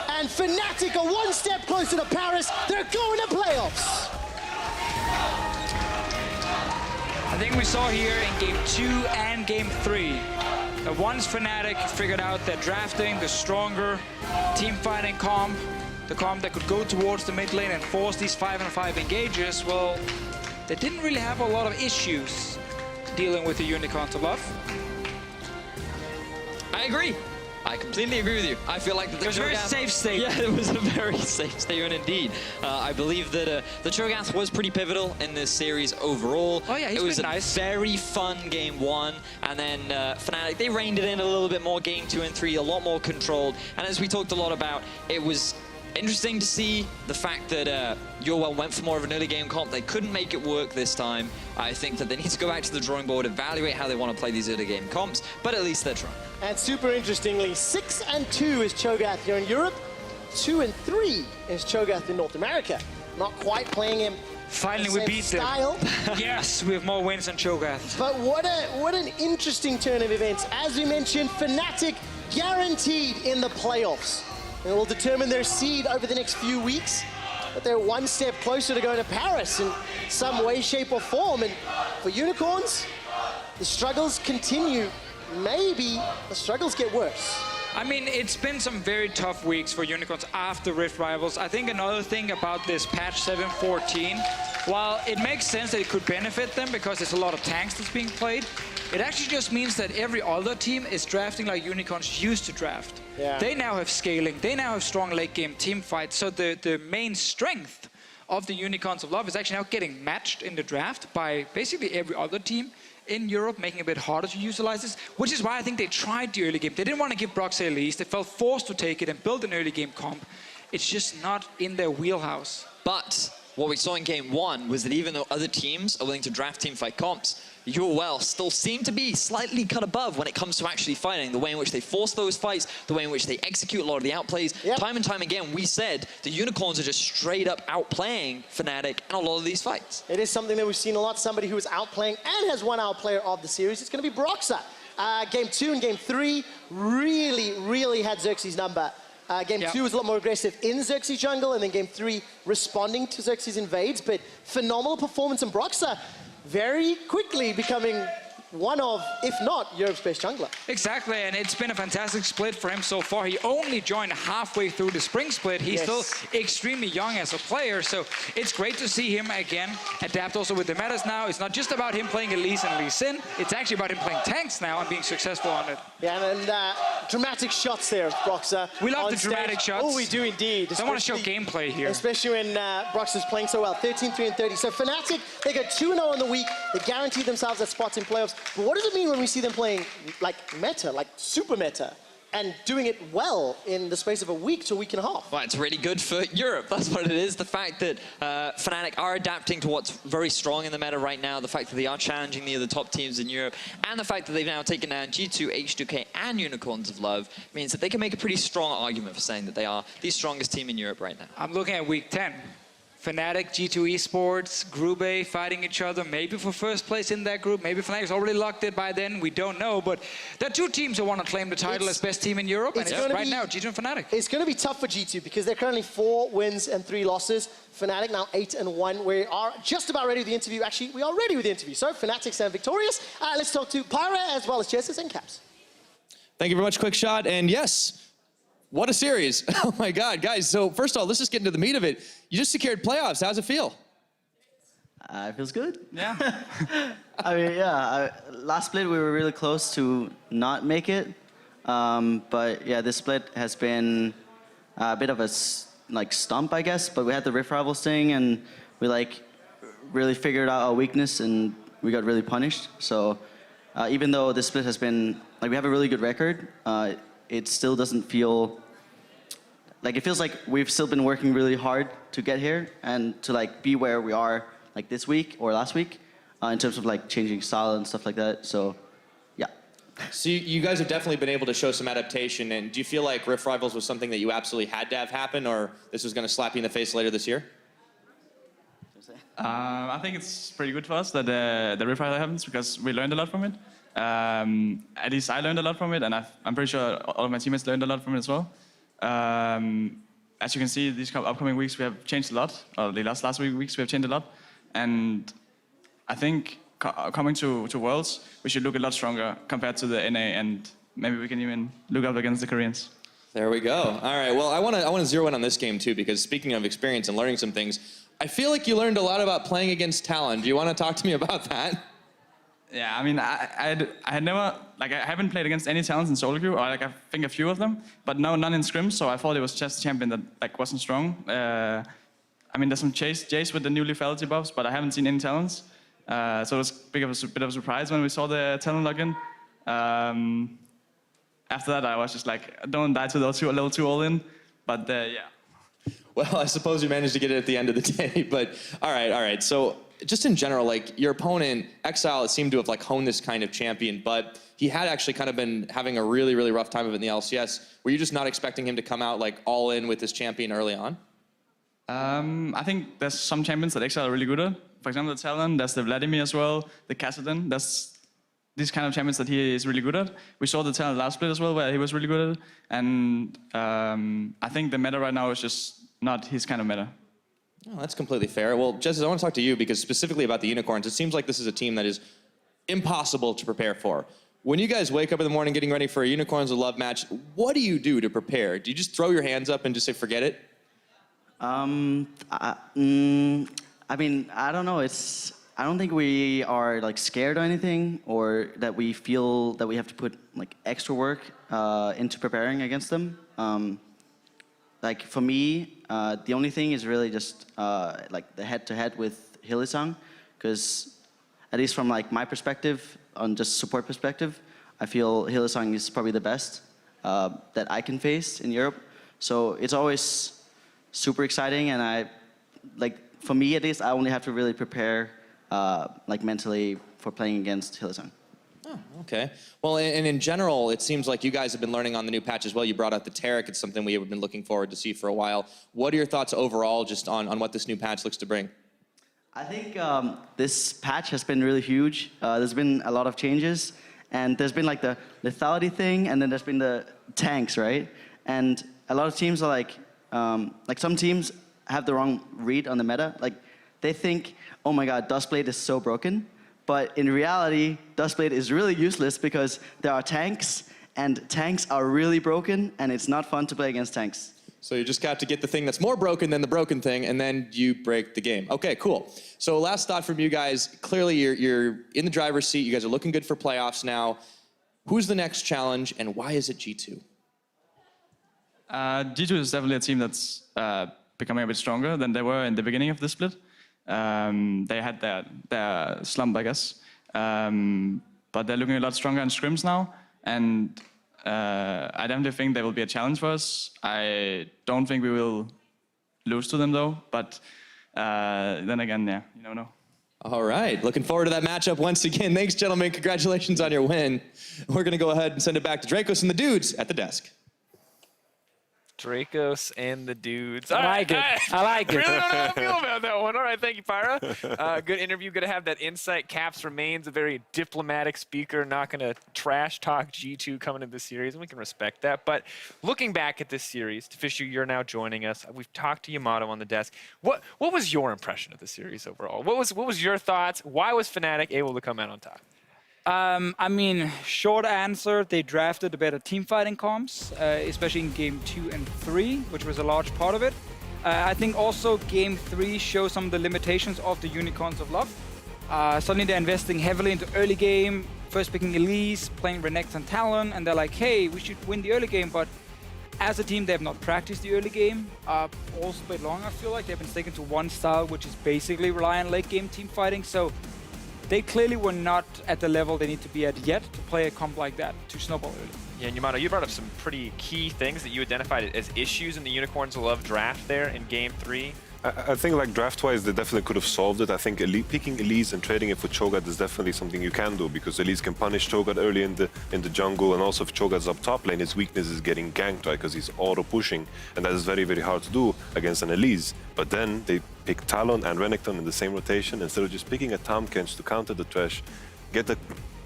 And Fnatic are 1 step closer to Paris. They're going to playoffs. I think we saw here in game 2 and game 3 that once Fnatic figured out that drafting the stronger team fighting comp the comp that could go towards the mid lane and force these 5-on-5 engages, well, they didn't really have a lot of issues dealing with the Unicorns of Love. I agree. I completely agree with you. I feel like it was a very safe statement. Yeah, it was a very safe statement indeed. I believe that the Cho'Gath was pretty pivotal in this series overall. Oh yeah, it was nice. Very fun game 1, and then Fnatic, they reined it in a little bit more game 2 and 3, a lot more controlled. And as we talked a lot about, it was interesting to see the fact that UOL went for more of an early game comp. They couldn't make it work this time. I think that they need to go back to the drawing board, evaluate how they want to play these early game comps, but at least they're trying. And super interestingly, 6-2 is Cho'Gath here in Europe, 2-3 is Cho'Gath in North America. Not quite playing him. Finally, we beat style. them. Yes, we have more wins than Cho'Gath. But what an interesting turn of events. As we mentioned, Fnatic guaranteed in the playoffs. It will determine their seed over the next few weeks. But they're one step closer to going to Paris in some way, shape, or form. And for Unicorns, the struggles continue. Maybe the struggles get worse. I mean, it's been some very tough weeks for Unicorns after Rift Rivals. I think another thing about this patch 7.14, while it makes sense that it could benefit them because there's a lot of tanks that's being played, it actually just means that every other team is drafting like Unicorns used to draft. Yeah. They now have scaling, they now have strong late game team fights, so the main strength of the Unicorns of Love is actually now getting matched in the draft by basically every other team in Europe, making it a bit harder to utilize this, which is why I think they tried the early game. They didn't want to give Broxah Elise, they felt forced to take it and build an early game comp. It's just not in their wheelhouse. But what we saw in game 1 was that even though other teams are willing to draft teamfight comps, UOL still seem to be slightly cut above when it comes to actually fighting. The way in which they force those fights, the way in which they execute a lot of the outplays. Yep. Time and time again, we said the Unicorns are just straight up outplaying Fnatic in a lot of these fights. It is something that we've seen a lot. Somebody who is outplaying and has won our player of the series. It's going to be Broxah. Game 2 and game 3 really had Xerxe's number. Game 2 was a lot more aggressive in Xerxe jungle, and then game 3 responding to Xerxe's invades. But phenomenal performance in Broxah, very quickly becoming one of, if not, Europe's best jungler. Exactly, and it's been a fantastic split for him so far. He only joined halfway through the spring split. He's still extremely young as a player, so it's great to see him again adapt also with the metas now. It's not just about him playing Elise and Lee Sin, it's actually about him playing tanks now and being successful on it. Yeah, and dramatic shots there of Broxah. We love the dramatic shots. Oh, we do indeed. I want to show gameplay here. Especially when Broxah's playing so well, 13-3-30. So Fnatic, they go 2-0 on the week. They guarantee themselves that spots in playoffs. But what does it mean when we see them playing like meta, like super meta, and doing it well in the space of a week to a week and a half? Well, it's really good for Europe. That's what it is. The fact that Fnatic are adapting to what's very strong in the meta right now, the fact that they are challenging the other top teams in Europe, and the fact that they've now taken down G2, H2K, and Unicorns of Love means that they can make a pretty strong argument for saying that they are the strongest team in Europe right now. I'm looking at week 10. Fnatic, G2 eSports, Group A fighting each other, maybe for first place in that group. Maybe Fnatic's already locked it by then, we don't know. But there are two teams who want to claim the title as best team in Europe, and it's right now G2 and Fnatic. It's going to be tough for G2 because they're currently 4 wins and 3 losses. Fnatic now 8-1. We are just about ready with the interview. Actually, we are ready with the interview. So Fnatic stand victorious. Let's talk to Pyra as well as Jesiz and Caps. Thank you very much, QuickShot. And yes, what a series. Oh my God, guys. So first of all, let's just get into the meat of it. You just secured playoffs. How's it feel? It feels good. Yeah. I mean, yeah, last split we were really close to not make it. But yeah, this split has been a bit of a stump, I guess. But we had the Rift Rivals thing, and we really figured out our weakness, and we got really punished. So even though this split has been, we have a really good record, it still doesn't feel, it feels like we've still been working really hard to get here and to be where we are this week or last week in terms of changing style and stuff like that. So yeah. So you guys have definitely been able to show some adaptation. And do you feel like Rift Rivals was something that you absolutely had to have happen, or this was going to slap you in the face later this year? I think it's pretty good for us that the Rift Rival happens because we learned a lot from it. At least I learned a lot from it, and I'm pretty sure all of my teammates learned a lot from it as well. As you can see, these upcoming weeks we have changed a lot. Or the last weeks we have changed a lot, and I think coming to Worlds, we should look a lot stronger compared to the NA, and maybe we can even look up against the Koreans. There we go. All right. Well, I want to zero in on this game too, because speaking of experience and learning some things, I feel like you learned a lot about playing against Talon. Do you want to talk to me about that? Yeah, I mean, I had never, like, I haven't played against any Talons in solo queue, or like I think a few of them, but no, none in scrims. So I thought it was just a champion that like wasn't strong. I mean, there's some Jace with the new lethality buffs, but I haven't seen any Talons. So it was bit of a surprise when we saw the Talon login. After that, I was just like, don't die to those two a little too all in. But yeah. Well, I suppose you managed to get it at the end of the day. But all right. So just in general, like your opponent, Exileh, seemed to have like honed this kind of champion, but he had actually kind of been having a really, really rough time of it in the LCS. Were you just not expecting him to come out like all in with this champion early on? I think there's some champions that Exileh are really good at. For example, the Talon, there's the Vladimir as well, the Cassiopeia. There's these kind of champions that he is really good at. We saw the Talon last split as well, where he was really good at it. And I think the meta right now is just not his kind of meta. Oh, that's completely fair. Well, Jesiz, I want to talk to you because specifically about the Unicorns, it seems like this is a team that is impossible to prepare for. When you guys wake up in the morning getting ready for a Unicorns of Love match, what do you do to prepare? Do you just throw your hands up and just say, forget it? I mean, I don't know. I don't think we are like scared or anything, or that we feel that we have to put like extra work into preparing against them. Like for me, the only thing is really just like the head-to-head with Hylissang, because at least from like my perspective, on just support perspective, I feel Hylissang is probably the best that I can face in Europe. So it's always super exciting, and for me at least, I only have to really prepare like mentally for playing against Hylissang. Oh, okay. Well, and in general, it seems like you guys have been learning on the new patch as well. You brought out the Taric. It's something we have been looking forward to see for a while. What are your thoughts overall just on what this new patch looks to bring? I think this patch has been really huge. There's been a lot of changes, and there's been like the lethality thing, and then there's been the tanks, right? And a lot of teams are like some teams have the wrong read on the meta. Like they think, oh my God, Duskblade is so broken. But in reality, Duskblade is really useless because there are tanks, and tanks are really broken, and it's not fun to play against tanks. So you just got to get the thing that's more broken than the broken thing, and then you break the game. Okay, cool. So last thought from you guys. Clearly, you're in the driver's seat. You guys are looking good for playoffs now. Who's the next challenge, and why is it G2? G2 is definitely a team that's becoming a bit stronger than they were in the beginning of the split. They had their slump, I guess. But they're looking a lot stronger in scrims now. And I definitely think they will be a challenge for us. I don't think we will lose to them, though. But then again, yeah, you don't know. All right. Looking forward to that matchup once again. Thanks, gentlemen. Congratulations on your win. We're going to go ahead and send it back to Drakos and the dudes at the desk. Drakos and the dudes. I like it. I like it. Really don't know how to feel about that one. All right, thank you, Pyra. Good interview. Good to have that insight. Caps remains a very diplomatic speaker, not going to trash talk G2 coming into the series, and we can respect that. But looking back at this series, Deficio, you're now joining us. We've talked to Yamato on the desk. What was your impression of the series overall? What was your thoughts? Why was Fnatic able to come out on top? I mean, short answer, they drafted a better team fighting comps, especially in game 2 and 3, which was a large part of it. I think also game 3 shows some of the limitations of the Unicorns of Love. Suddenly they're investing heavily into early game, first picking Elise, playing Renekton and Talon, and they're like, hey, we should win the early game, but as a team, they have not practiced the early game all split long. I feel like they've been sticking to one style, which is basically rely on late game team fighting. So they clearly were not at the level they need to be at yet to play a comp like that, to snowball early. Yeah, and Yamato, you brought up some pretty key things that you identified as issues in the Unicorns of Love draft there in game 3. I think like draft-wise, they definitely could have solved it. I think picking Elise and trading it for Cho'Gath is definitely something you can do, because Elise can punish Cho'Gath early in the jungle, and also if Cho'Gath's up top lane, his weakness is getting ganked, right? Because he's auto-pushing, and that is very, very hard to do against an Elise. But then they pick Talon and Renekton in the same rotation instead of just picking a Tahm Kench to counter the Thresh, get the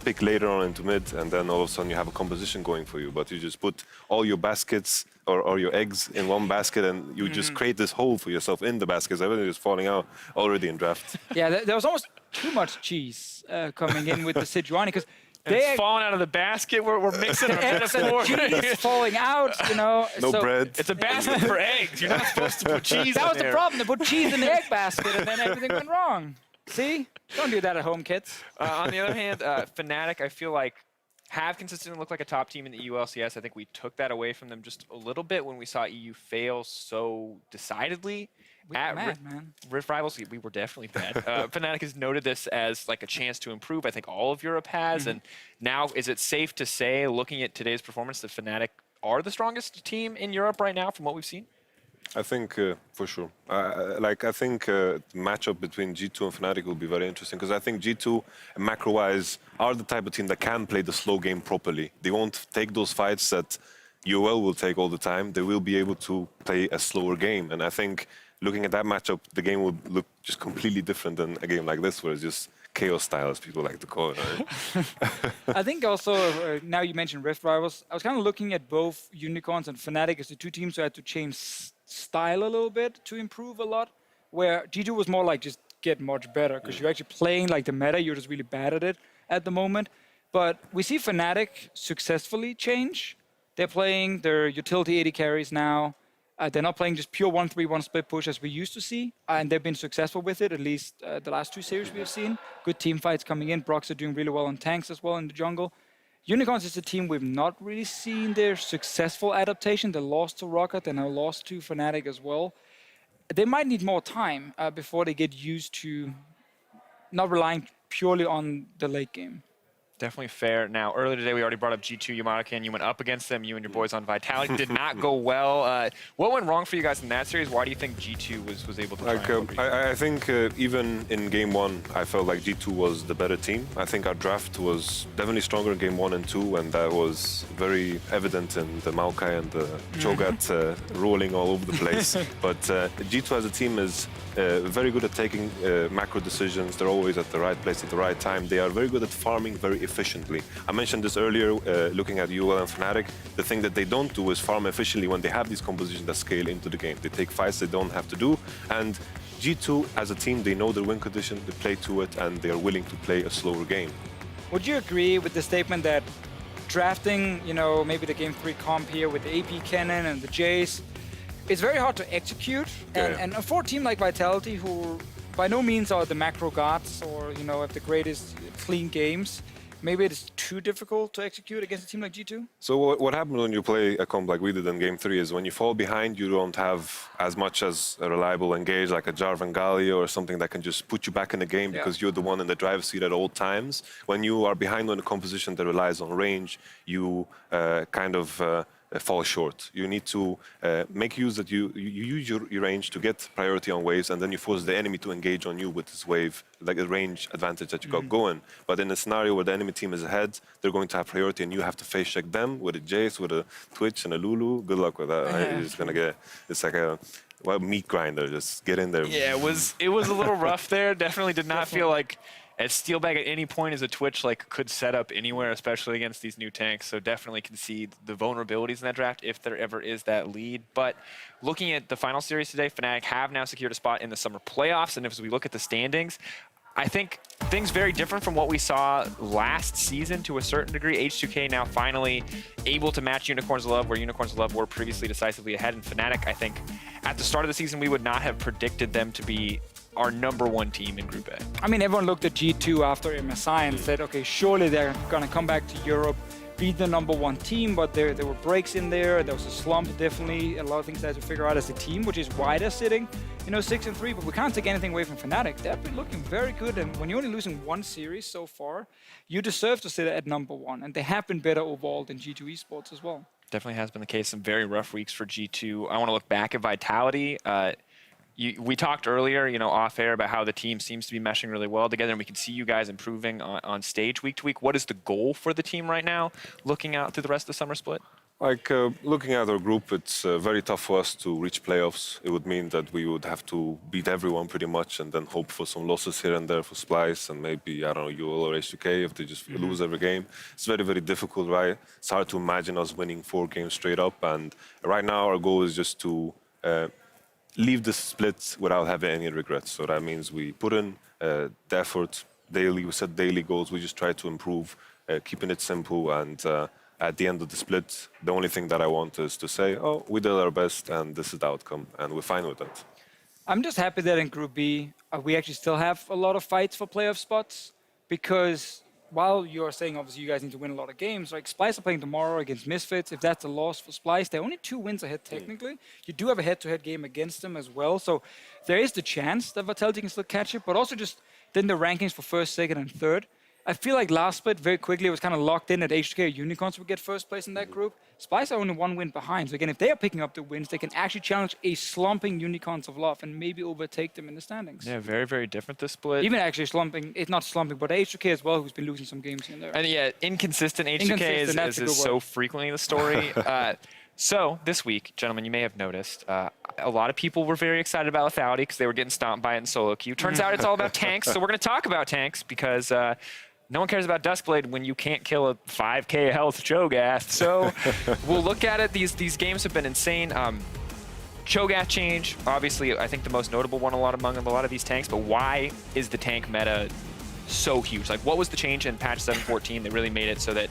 pick later on into mid, and then all of a sudden you have a composition going for you. But you just put all your baskets or your eggs in one basket, and you just create this hole for yourself in the baskets. Everything is falling out already in draft. Yeah, there was almost too much cheese coming in with the Sejuani, because It's falling out of the basket. We're mixing our metaphors. Cheese falling out, you know. No so bread. It's a basket for eggs. You're not supposed to put cheese That in was the there. problem. They put cheese in the egg basket, and then everything went wrong. See? Don't do that at home, kids. On the other hand, Fnatic, I feel like, have consistently looked like a top team in the EU LCS. I think we took that away from them just a little bit when we saw EU fail so decidedly. We were mad, man. Rift Rivals, we were definitely bad. Fnatic has noted this as like a chance to improve. I think all of Europe has. And now, is it safe to say, looking at today's performance, that Fnatic are the strongest team in Europe right now from what we've seen? I think for sure. I think the matchup between G2 and Fnatic will be very interesting because I think G2, macro-wise, are the type of team that can play the slow game properly. They won't take those fights that UOL will take all the time. They will be able to play a slower game. And I think looking at that matchup, the game will look just completely different than a game like this, where it's just chaos style, as people like to call it. Right? I think also, now you mentioned Rift Rivals, I was kind of looking at both Unicorns and Fnatic as the two teams who had to change style a little bit to improve a lot, where G2 was more like just get much better, because you're actually playing like the meta, you're just really bad at it at the moment. But we see Fnatic successfully change. They're playing their utility AD carries now. They're not playing just pure 1-3-1 split push as we used to see, and they've been successful with it, at least the last two series we have seen. Good team fights coming in. Broxah doing really well on tanks as well in the jungle. Unicorns is a team we've not really seen their successful adaptation. They lost to Rocket, and now lost to Fnatic as well. They might need more time before they get used to not relying purely on the late game. Definitely fair. Now, earlier today, we already brought up G2 Yamada. You went up against them, you and your boys on Vitality. Did not go well. What went wrong for you guys in that series? Why do you think G2 was able to I think even in game one, I felt like G2 was the better team. I think our draft was definitely stronger in game 1 and 2, and that was very evident in the Maokai and the Cho'Gath rolling all over the place. But G2 as a team is very good at taking macro decisions. They're always at the right place at the right time. They are very good at farming very efficiently. I mentioned this earlier, looking at UOL and Fnatic. The thing that they don't do is farm efficiently when they have these compositions that scale into the game. They take fights they don't have to do. And G2, as a team, they know their win condition, they play to it, and they are willing to play a slower game. Would you agree with the statement that drafting, you know, maybe the game 3 comp here with the AP Cannon and the Jace, it's very hard to execute, and for a team like Vitality, who by no means are the macro gods or, you know, have the greatest clean games, maybe it's too difficult to execute against a team like G2? So what happens when you play a comp like we did in game 3 is when you fall behind, you don't have as much as a reliable engage like a Jarvan IV or something that can just put you back in the game because you're the one in the driver's seat at all times. When you are behind on a composition that relies on range, you fall short. You need to make use that you use your range to get priority on waves, and then you force the enemy to engage on you with this wave, like a range advantage that you got going. But in a scenario where the enemy team is ahead, they're going to have priority, and you have to face check them with a Jace, with a Twitch, and a Lulu. Good luck with that. You're just gonna get. It's like a meat grinder. Just get in there. Yeah, it was a little rough there. Definitely did not feel like as Steelbag at any point as a Twitch could set up anywhere, especially against these new tanks. So definitely concede the vulnerabilities in that draft if there ever is that lead. But looking at the final series today, Fnatic have now secured a spot in the summer playoffs. And as we look at the standings, I think things very different from what we saw last season to a certain degree. H2K now finally able to match Unicorns of Love, where Unicorns of Love were previously decisively ahead. And Fnatic, I think, at the start of the season, we would not have predicted them to be our #1 team in Group A. I mean, everyone looked at G2 after MSI and said, okay, surely they're going to come back to Europe, be the #1 team, but there were breaks in there. There was a slump, definitely. A lot of things they had to figure out as a team, which is why they're sitting, 6-3. But we can't take anything away from Fnatic. They've been looking very good, and when you're only losing one series so far, you deserve to sit at #1, and they have been better overall than G2 eSports as well. Definitely has been the case. Some very rough weeks for G2. I want to look back at Vitality. We talked earlier, off air about how the team seems to be meshing really well together, and we can see you guys improving on stage week to week. What is the goal for the team right now, looking out through the rest of the summer split? Looking at our group, it's very tough for us to reach playoffs. It would mean that we would have to beat everyone pretty much, and then hope for some losses here and there for Splice and maybe, I don't know, UOL or H2K if they just lose every game. It's very, very difficult, right? It's hard to imagine us winning 4 games straight up, and right now our goal is just to leave the split without having any regrets. So that means we put in the effort daily. We set daily goals. We just try to improve keeping it simple, and at the end of the split, the only thing that I want is to say, oh, we did our best, and this is the outcome, and we're fine with that. I'm just happy that in Group B, we actually still have a lot of fights for playoff spots, because while you're saying obviously you guys need to win a lot of games, like Splyce are playing tomorrow against Misfits. If that's a loss for Splyce, they're only 2 wins ahead technically. You do have a head-to-head game against them as well, so there is the chance that Vitality can still catch it, but also just then the rankings for first, second, and third. I feel like last split, very quickly, it was kind of locked in that HK or Unicorns would get first place in that group. Splyce are only 1 win behind. So again, if they are picking up the wins, they can actually challenge a slumping Unicorns of Love and maybe overtake them in the standings. Yeah, very, very different this split. Even actually slumping, it's not slumping, but HK as well, who's been losing some games here and there. And yeah, inconsistent HK is so frequently the story. So this week, gentlemen, you may have noticed, a lot of people were very excited about Lethality because they were getting stomped by it in solo queue. Turns out it's all about tanks, so we're going to talk about tanks because no one cares about Duskblade when you can't kill a 5k health Cho'Gath. So we'll look at it. These games have been insane. Cho'Gath change, obviously, I think the most notable one among a lot of these tanks, but why is the tank meta so huge? Like, what was the change in patch 7.14 that really made it so that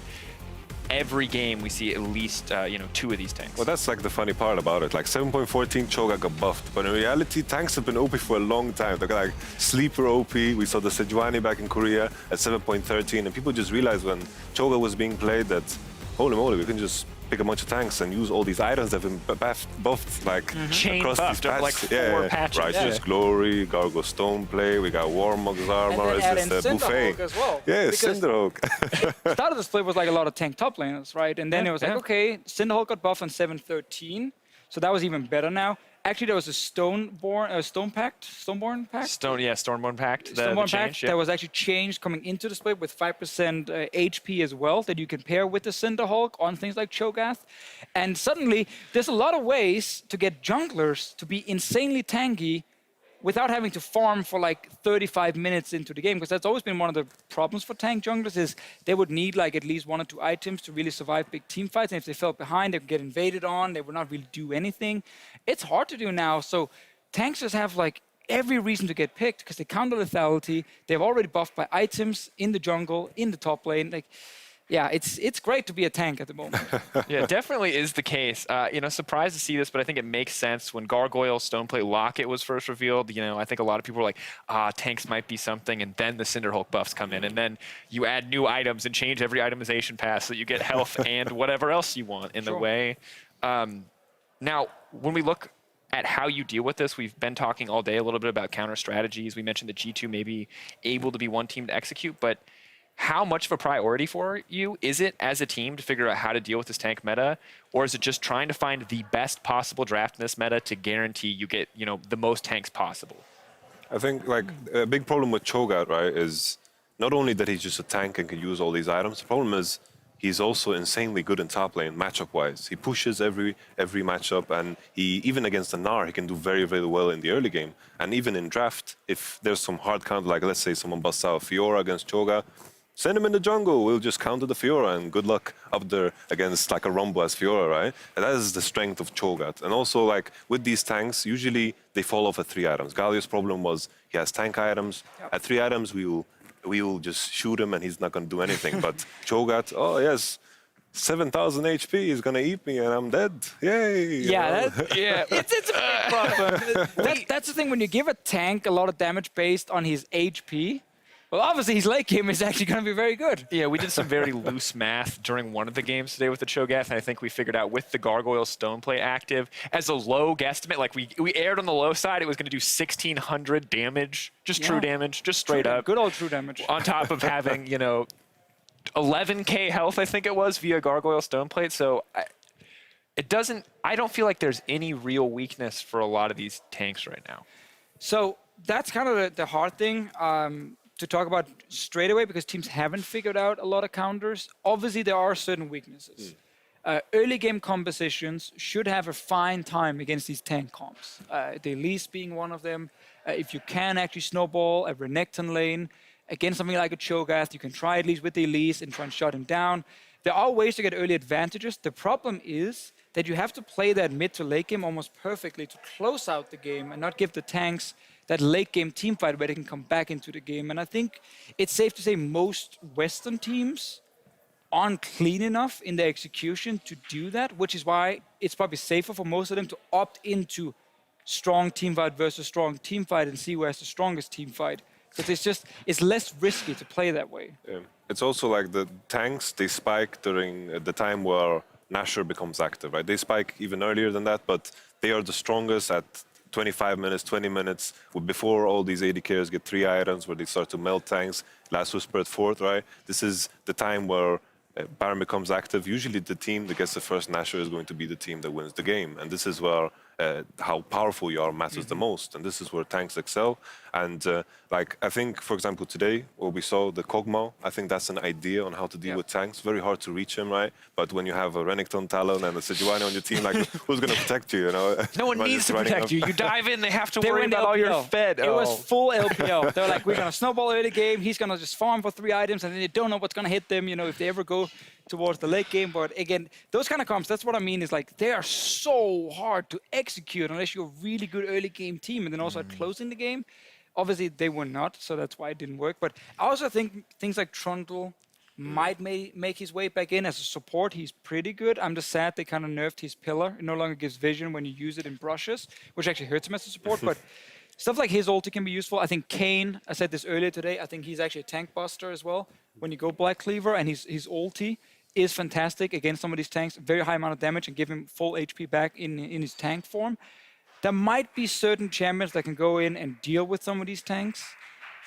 every game we see at least 2 of these tanks? Well, that's like the funny part about it. Like 7.14, Cho'Gath got buffed, but in reality, tanks have been OP for a long time. They're like sleeper OP. We saw the Sejuani back in Korea at 7.13, and people just realized when Cho'Gath was being played that, holy moly, we can just pick a bunch of tanks and use all these items that have been buffed like chain across buffed these of like 4 patches. Righteous Glory, Gargo Stoneplay, we got Warmog's armor, it's just a buffet. As well. Yeah, Cinderhawk. Start of the split was like a lot of tank top laners, right? And then it was like, okay, Cinderhawk got buffed on 7.13, so that was even better now. Actually, there was a Stoneborn Pact. Stoneborn Pact. Stoneborn Pact that was actually changed coming into the split with 5% HP as well that you can pair with the Cinderhawk on things like Cho'Gath. And suddenly, there's a lot of ways to get junglers to be insanely tanky without having to farm for like 35 minutes into the game, because that's always been one of the problems for tank junglers is they would need like at least 1 or 2 items to really survive big team fights, and if they fell behind, they would get invaded on, they would not really do anything. It's hard to do now, so tanks just have like every reason to get picked because they counter lethality, they're already buffed by items in the jungle, in the top lane, like, yeah, it's great to be a tank at the moment. Yeah, it definitely is the case. Surprised to see this, but I think it makes sense. When Gargoyle Stoneplay Locket was first revealed, I think a lot of people were like, tanks might be something, and then the Cinderhawk buffs come in, and then you add new items and change every itemization pass so that you get health and whatever else you want in the way. Now, when we look at how you deal with this, we've been talking all day a little bit about counter strategies. We mentioned that G2 may be able to be one team to execute, but how much of a priority for you is it as a team to figure out how to deal with this tank meta? Or is it just trying to find the best possible draft in this meta to guarantee you get, the most tanks possible? I think like a big problem with Cho'Gath, right, is not only that he's just a tank and can use all these items, the problem is he's also insanely good in top lane matchup-wise. He pushes every matchup, and he even against the Gnar, he can do very, very well in the early game. And even in draft, if there's some hard counter, like let's say someone busts out Fiora against Cho'Gath, send him in the jungle, we'll just counter the Fiora, and good luck up there against like a Rumble as Fiora, right? And that is the strength of Cho'Gath. And also like with these tanks, usually they fall off at 3 items. Galio's problem was he has tank items. At 3 items, we will just shoot him and he's not gonna do anything. But Cho'Gath, oh yes, 7,000 HP, he's gonna eat me and I'm dead. Yay! Yeah, it's a big problem. That's the thing, when you give a tank a lot of damage based on his HP, well, obviously his late game is actually going to be very good. Yeah, we did some very loose math during one of the games today with the Cho'Gath, and I think we figured out with the Gargoyle Stoneplay active, as a low guesstimate, like we aired on the low side, it was going to do 1,600 damage, just true damage, just straight up. Good old true damage. On top of having, 11k health, I think it was, via Gargoyle Stoneplate. So I don't feel like there's any real weakness for a lot of these tanks right now. So that's kind of the hard thing to talk about straight away, because teams haven't figured out a lot of counters. Obviously, there are certain weaknesses. Early game compositions should have a fine time against these tank comps. The Elise being one of them. If you can actually snowball a Renekton lane against something like a Cho'Gath, you can try at least with the Elise and try and shut him down. There are ways to get early advantages. The problem is that you have to play that mid to late game almost perfectly to close out the game and not give the tanks that late game team fight where they can come back into the game. And I think it's safe to say most Western teams aren't clean enough in the execution to do that, which is why it's probably safer for most of them to opt into strong team fight versus strong team fight and see who has the strongest team fight. Because it's less risky to play that way. Yeah. It's also like the tanks, they spike during the time where Nashor becomes active, right? They spike even earlier than that, but they are the strongest at 25 minutes, 20 minutes, before all these AD carriers get 3 items, where they start to melt tanks. Last Whisper at 4th, right? This is the time where Baron becomes active. Usually the team that gets the first Nashor is going to be the team that wins the game. And this is where how powerful you are matters the most. And this is where tanks excel. And like, I think, for example, today, where we saw the Kog'Maw, I think that's an idea on how to deal with tanks. Very hard to reach him, right? But when you have a Renekton, Talon, and a Sejuani on your team, like, who's going to protect you, you know? No one needs to protect you. You dive in, they have to worry about all your fed. It was full LPL. They were like, we're going to snowball early game. He's going to just farm for 3 items, and then they don't know what's going to hit them, you know, if they ever go towards the late game. But again, those kind of comps, that's what I mean, is like, they are so hard to execute unless you're a really good early game team. And then also at closing the game, obviously they were not, so that's why it didn't work. But I also think things like Trundle might make his way back in as a support. He's pretty good. I'm just sad they kind of nerfed his pillar. It no longer gives vision when you use it in brushes, which actually hurts him as a support. But stuff like his ulti can be useful. I think Kayn, I said this earlier today, I think he's actually a tank buster as well. When you go Black Cleaver, and his ulti is fantastic against some of these tanks, very high amount of damage, and give him full HP back in his tank form. There might be certain champions that can go in and deal with some of these tanks,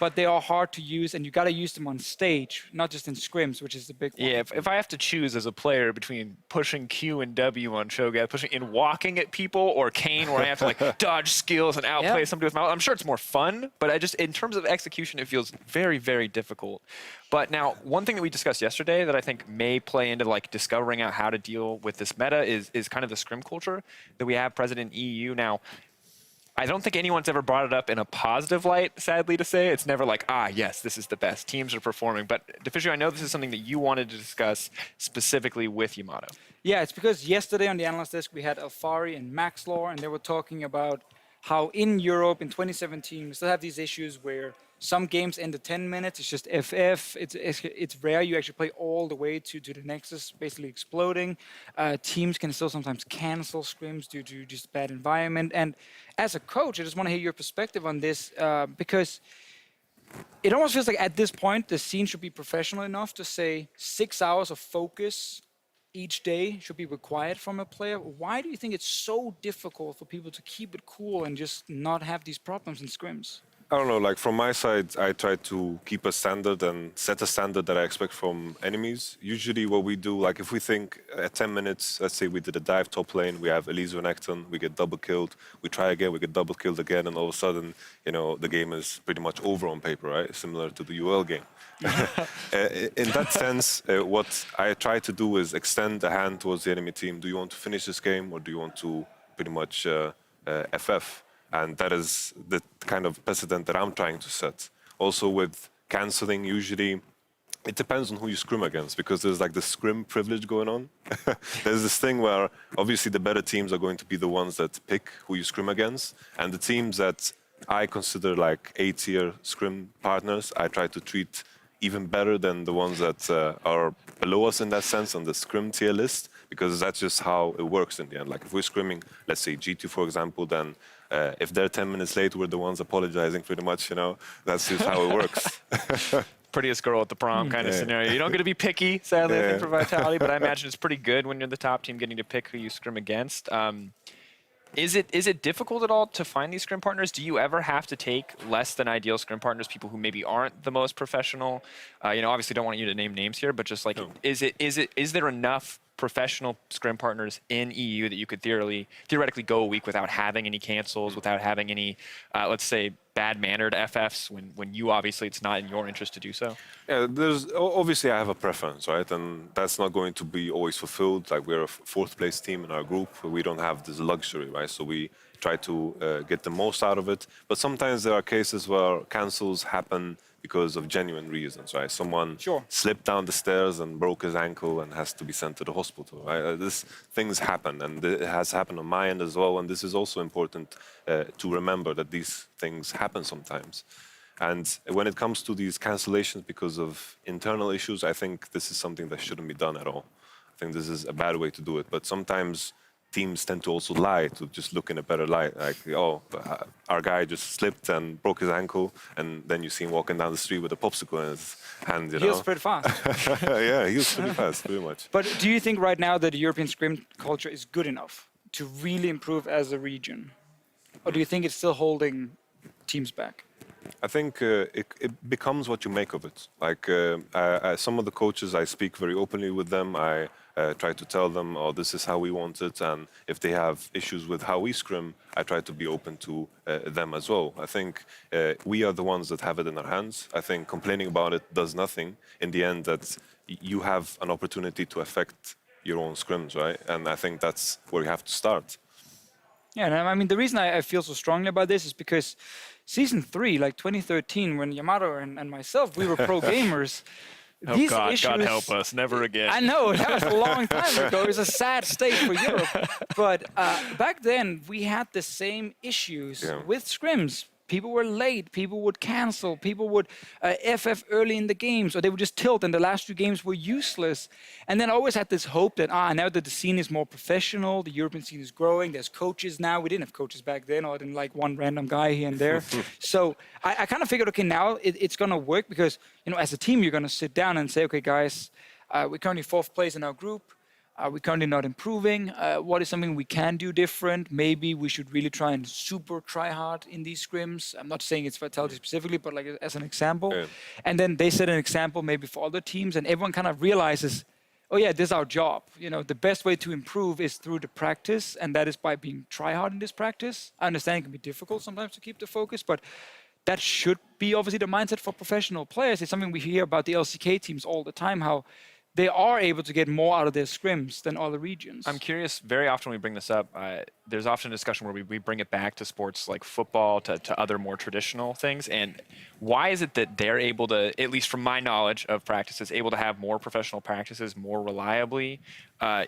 but they are hard to use, and you got to use them on stage, not just in scrims, which is the big one. Yeah, if I have to choose as a player between pushing Q and W on Cho'Gath, pushing and walking at people, or Kayn, where I have to like dodge skills and outplay somebody with my, I'm sure it's more fun, but I just, in terms of execution, it feels very, very difficult. But now, one thing that we discussed yesterday that I think may play into like discovering out how to deal with this meta is kind of the scrim culture that we have present in EU now. I don't think anyone's ever brought it up in a positive light, sadly to say. It's never like, yes, this is the best. Teams are performing. But Deficio, I know this is something that you wanted to discuss specifically with Yamato. Yeah, it's because yesterday on the analyst desk, we had Alfari and Maxlore, and they were talking about how in Europe in 2017, we still have these issues where some games end at 10 minutes. It's just FF. It's rare you actually play all the way to the Nexus, basically exploding. Teams can still sometimes cancel scrims due to just bad environment. And as a coach, I just want to hear your perspective on this, because it almost feels like at this point, the scene should be professional enough to say 6 hours of focus each day should be required from a player. Why do you think it's so difficult for people to keep it cool and just not have these problems in scrims? I don't know, like from my side, I try to keep a standard and set a standard that I expect from enemies. Usually what we do, like if we think at 10 minutes, let's say we did a dive top lane, we have Elise Renekton, we get double killed, we try again, we get double killed again, and all of a sudden, you know, the game is pretty much over on paper, right? Similar to the UOL game. In that sense, what I try to do is extend the hand towards the enemy team. Do you want to finish this game, or do you want to pretty much FF? And that is the kind of precedent that I'm trying to set. Also with canceling, usually, it depends on who you scrim against, because there's like the scrim privilege going on. There's this thing where obviously the better teams are going to be the ones that pick who you scrim against. And the teams that I consider like A-tier scrim partners, I try to treat even better than the ones that are below us in that sense on the scrim tier list, because that's just how it works in the end. Like if we're scrimming, let's say G2, for example, then if they're 10 minutes late, we're the ones apologizing pretty much, you know. That's just how it works. Prettiest girl at the prom kind of scenario. You don't get to be picky, sadly, I think, for Vitality, but I imagine it's pretty good when you're the top team getting to pick who you scrim against. Is it difficult at all to find these scrim partners? Do you ever have to take less than ideal scrim partners, people who maybe aren't the most professional? You know, obviously don't want you to name names here, but just like, is there enough professional scrim partners in EU that you could theoretically go a week without having any cancels, without having any, let's say, bad-mannered FFs, when you obviously it's not in your interest to do so? Yeah, obviously I have a preference, right? And that's not going to be always fulfilled. Like we're a 4th place team in our group. We don't have this luxury, right? So we try to get the most out of it. But sometimes there are cases where cancels happen because of genuine reasons, right? Someone slipped down the stairs and broke his ankle and has to be sent to the hospital, right? These things happen, and it has happened on my end as well. And this is also important to remember, that these things happen sometimes. And when it comes to these cancellations because of internal issues, I think this is something that shouldn't be done at all. I think this is a bad way to do it. But sometimes teams tend to also lie, to just look in a better light. Like, oh, our guy just slipped and broke his ankle, and then you see him walking down the street with a popsicle in his hand, you know? He was pretty fast. Yeah, he was pretty fast, pretty much. But do you think right now that the European scrim culture is good enough to really improve as a region? Or do you think it's still holding teams back? I think it becomes what you make of it. Like some of the coaches, I speak very openly with them. I try to tell them, oh, this is how we want it. And if they have issues with how we scrim, I try to be open to them as well. I think we are the ones that have it in our hands. I think complaining about it does nothing. In the end, that you have an opportunity to affect your own scrims, right? And I think that's where you have to start. Yeah, and I mean, the reason I feel so strongly about this is because Season 3, like 2013, when Yamato and myself, we were pro gamers. Oh these God, issues, God help us, never again. I know, that was a long time ago. It was a sad state for Europe. But back then, we had the same issues with scrims. People were late, people would cancel, people would FF early in the games, or they would just tilt, and the last 2 games were useless. And then I always had this hope that, now that the scene is more professional, the European scene is growing, there's coaches now. We didn't have coaches back then, or didn't like one random guy here and there. So I kind of figured, okay, now it's going to work because, you know, as a team, you're going to sit down and say, okay, guys, we're currently 4th place in our group. We're currently not improving. What is something we can do different? Maybe we should really try and super try hard in these scrims. I'm not saying it's Vitality specifically, but like as an example. Yeah. And then they set an example maybe for other teams, and everyone kind of realizes, oh yeah, this is our job. You know, the best way to improve is through the practice, and that is by being try hard in this practice. I understand it can be difficult sometimes to keep the focus, but that should be obviously the mindset for professional players. It's something we hear about the LCK teams all the time, how they are able to get more out of their scrims than other regions. I'm curious, very often when we bring this up, there's often a discussion where we bring it back to sports like football, to other more traditional things. And why is it that they're able to, at least from my knowledge of practices, able to have more professional practices more reliably,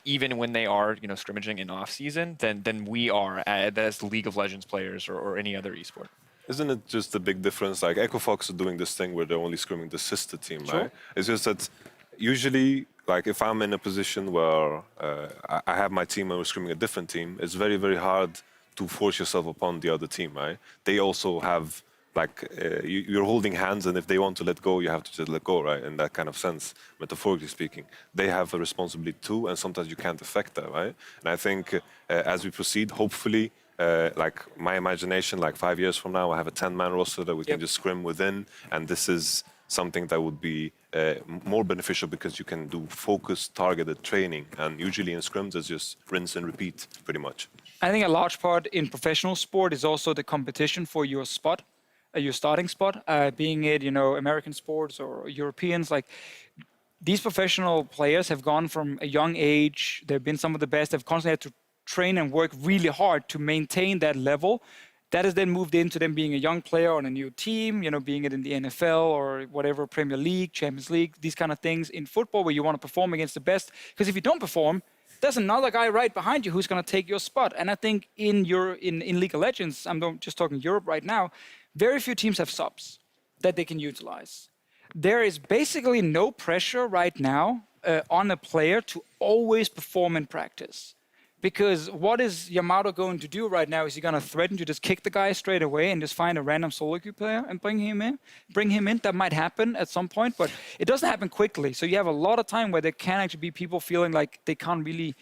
even when they are, you know, scrimmaging in off-season, than we are as League of Legends players or any other esport? Isn't it just a big difference? Like Echo Fox are doing this thing where they're only scrimming the sister team, right? It's just that usually, like if I'm in a position where I have my team and we're scrimming a different team, it's very, very hard to force yourself upon the other team, right? They also have, like, you're holding hands, and if they want to let go, you have to just let go, right? In that kind of sense, metaphorically speaking. They have a responsibility too, and sometimes you can't affect that, right? And I think as we proceed, hopefully, like my imagination, like 5 years from now, I have a 10-man roster that we can just scrim within, and this is something that would be more beneficial because you can do focused, targeted training. And usually in scrims, it's just rinse and repeat, pretty much. I think a large part in professional sport is also the competition for your spot, your starting spot, being it, you know, American sports or Europeans. Like, these professional players have gone from a young age. They've been some of the best. They've constantly had to train and work really hard to maintain that level. That has then moved into them being a young player on a new team, you know, being it in the NFL or whatever, Premier League, Champions League, these kind of things in football where you want to perform against the best. Because if you don't perform, there's another guy right behind you who's going to take your spot. And I think in League of Legends, I'm just talking Europe right now, very few teams have subs that they can utilize. There is basically no pressure right now on a player to always perform in practice. Because what is Yamato going to do right now? Is he going to threaten to just kick the guy straight away and just find a random solo queue player and bring him in? That might happen at some point, but it doesn't happen quickly. So you have a lot of time where there can actually be people feeling like they can't really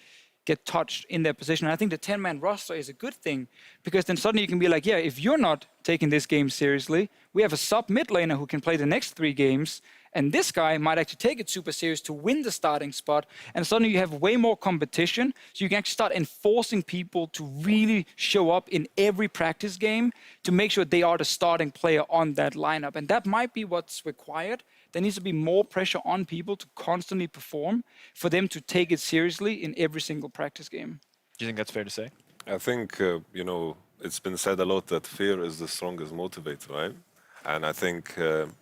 get touched in their position. And I think the 10-man roster is a good thing because then suddenly you can be like, yeah, if you're not taking this game seriously, we have a sub mid laner who can play the next 3 games. And this guy might actually take it super serious to win the starting spot. And suddenly you have way more competition. So you can actually start enforcing people to really show up in every practice game to make sure they are the starting player on that lineup. And that might be what's required. There needs to be more pressure on people to constantly perform for them to take it seriously in every single practice game. Do you think that's fair to say? I think, you know, it's been said a lot that fear is the strongest motivator, right? And I think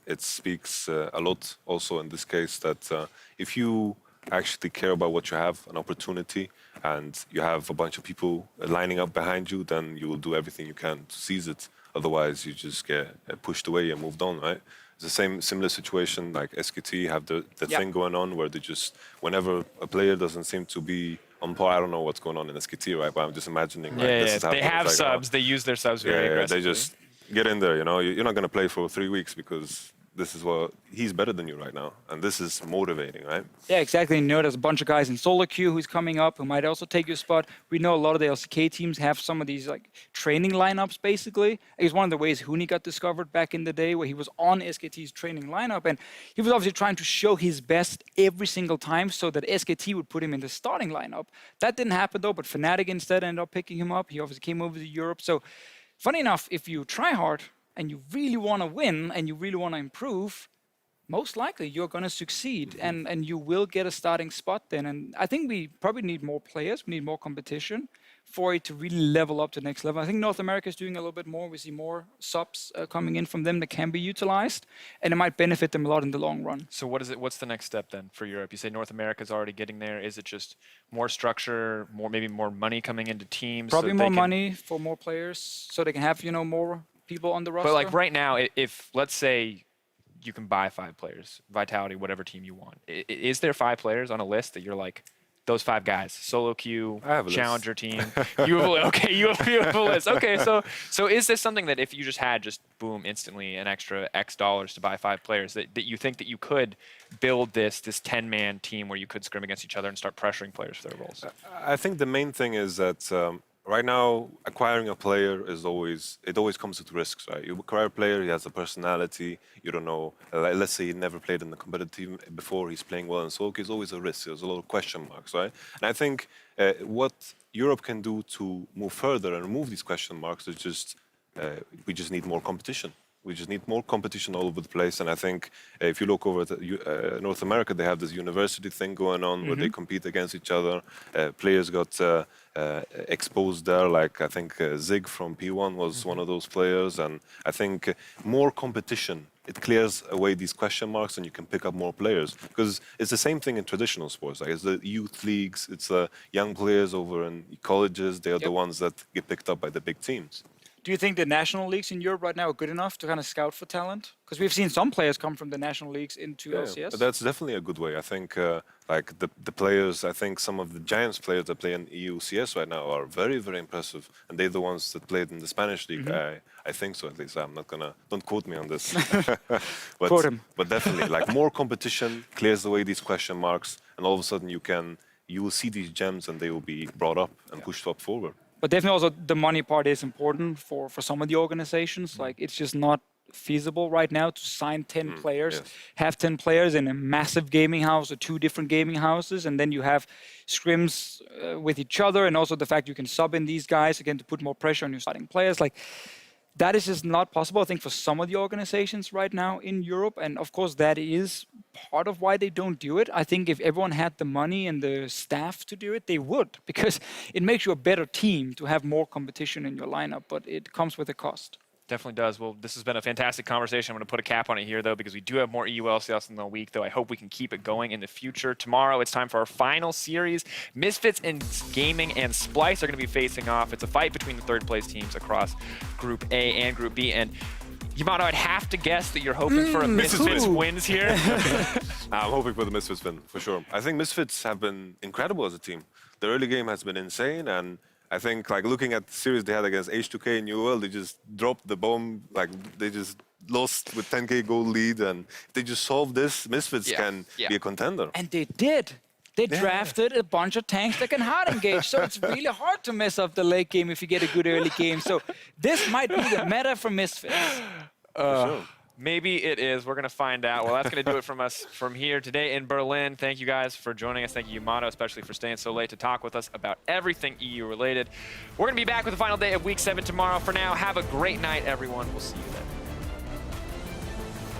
it speaks a lot also in this case that if you actually care about what you have, an opportunity, and you have a bunch of people lining up behind you, then you will do everything you can to seize it. Otherwise, you just get pushed away and moved on, right? It's the similar situation like SKT have the thing going on where they just, whenever a player doesn't seem to be on par, I don't know what's going on in SKT, right? But I'm just imagining. Like, this is they have subs. They use their subs very aggressively. They just get in there, you know. You're not going to play for 3 weeks because this is what he's better than you right now, and this is motivating, right? Yeah, exactly. You know, there's a bunch of guys in solo queue who's coming up who might also take your spot. We know a lot of the LCK teams have some of these like training lineups. Basically, it's one of the ways Huni got discovered back in the day, where he was on SKT's training lineup, and he was obviously trying to show his best every single time, so that SKT would put him in the starting lineup. That didn't happen though, but Fnatic instead ended up picking him up. He obviously came over to Europe. So, funny enough, if you try hard and you really want to win and you really want to improve, most likely you're going to succeed and you will get a starting spot then. And I think we probably need more players, we need more competition for it to really level up to the next level. I think North America is doing a little bit more. We see more subs coming in from them that can be utilized, and it might benefit them a lot in the long run. So what's the next step then for Europe? You say North America is already getting there. Is it just more structure, maybe more money coming into teams? Probably more money for more players, so they can have, you know, more people on the roster. But like right now, if let's say you can buy 5 players, Vitality, whatever team you want, is there 5 players on a list that you're like, those 5 guys, solo queue, challenger team, you have a list. Okay, so is this something that if you just had boom instantly an extra X dollars to buy 5 players, that you think that you could build this 10-man team where you could scrim against each other and start pressuring players for their roles? I think the main thing is that right now, acquiring a player always comes with risks, right? You acquire a player, he has a personality, you don't know, let's say he never played in the competitive team before, he's playing well in solo, it's always a risk, there's a lot of question marks, right? And I think what Europe can do to move further and remove these question marks is just, we just need more competition. We just need more competition all over the place. And I think if you look over at North America, they have this university thing going on where they compete against each other. Players got exposed there. Like I think Zig from P1 was one of those players. And I think more competition, it clears away these question marks and you can pick up more players. Because it's the same thing in traditional sports. Like it's the youth leagues, it's young players over in colleges. They are the ones that get picked up by the big teams. Do you think the national leagues in Europe right now are good enough to kind of scout for talent? Because we've seen some players come from the national leagues into LCS. But that's definitely a good way. I think like the players, I think some of the Giants players that play in EU LCS right now are very, very impressive. And they're the ones that played in the Spanish league. I think so, at least. I'm not going to, don't quote me on this. Quote him. But definitely, like more competition clears away these question marks. And all of a sudden you will see these gems and they will be brought up and pushed up forward. But definitely also the money part is important for some of the organizations. Like it's just not feasible right now to sign 10 players, have 10 players in a massive gaming house or 2 different gaming houses, and then you have scrims with each other, and also the fact you can sub in these guys again to put more pressure on your starting players. Like that is just not possible, I think, for some of the organizations right now in Europe. And of course, that is part of why they don't do it. I think if everyone had the money and the staff to do it, they would, because it makes you a better team to have more competition in your lineup, but it comes with a cost. Definitely does. Well, this has been a fantastic conversation. I'm going to put a cap on it here, though, because we do have more EU LCS in the week, though. I hope we can keep it going in the future. Tomorrow, it's time for our final series. Misfits and Gaming and Splice are going to be facing off. It's a fight between the third-place teams across Group A and Group B. And Yamato, I'd have to guess that you're hoping for a Misfits wins here. I'm hoping for the Misfits win, for sure. I think Misfits have been incredible as a team. The early game has been insane, and I think, like, looking at the series they had against H2K and UOL, they just dropped the bomb. Like, they just lost with 10K goal lead, and if they just solve this, Misfits can be a contender. And they did. They drafted a bunch of tanks that can hard engage, so it's really hard to mess up the late game if you get a good early game. So this might be the meta for Misfits. For sure. Maybe it is. We're going to find out. Well, that's going to do it from us from here today in Berlin. Thank you guys for joining us. Thank you, Yamato, especially for staying so late to talk with us about everything EU related. We're going to be back with the final day of Week 7 tomorrow. For now, have a great night, everyone. We'll see you then.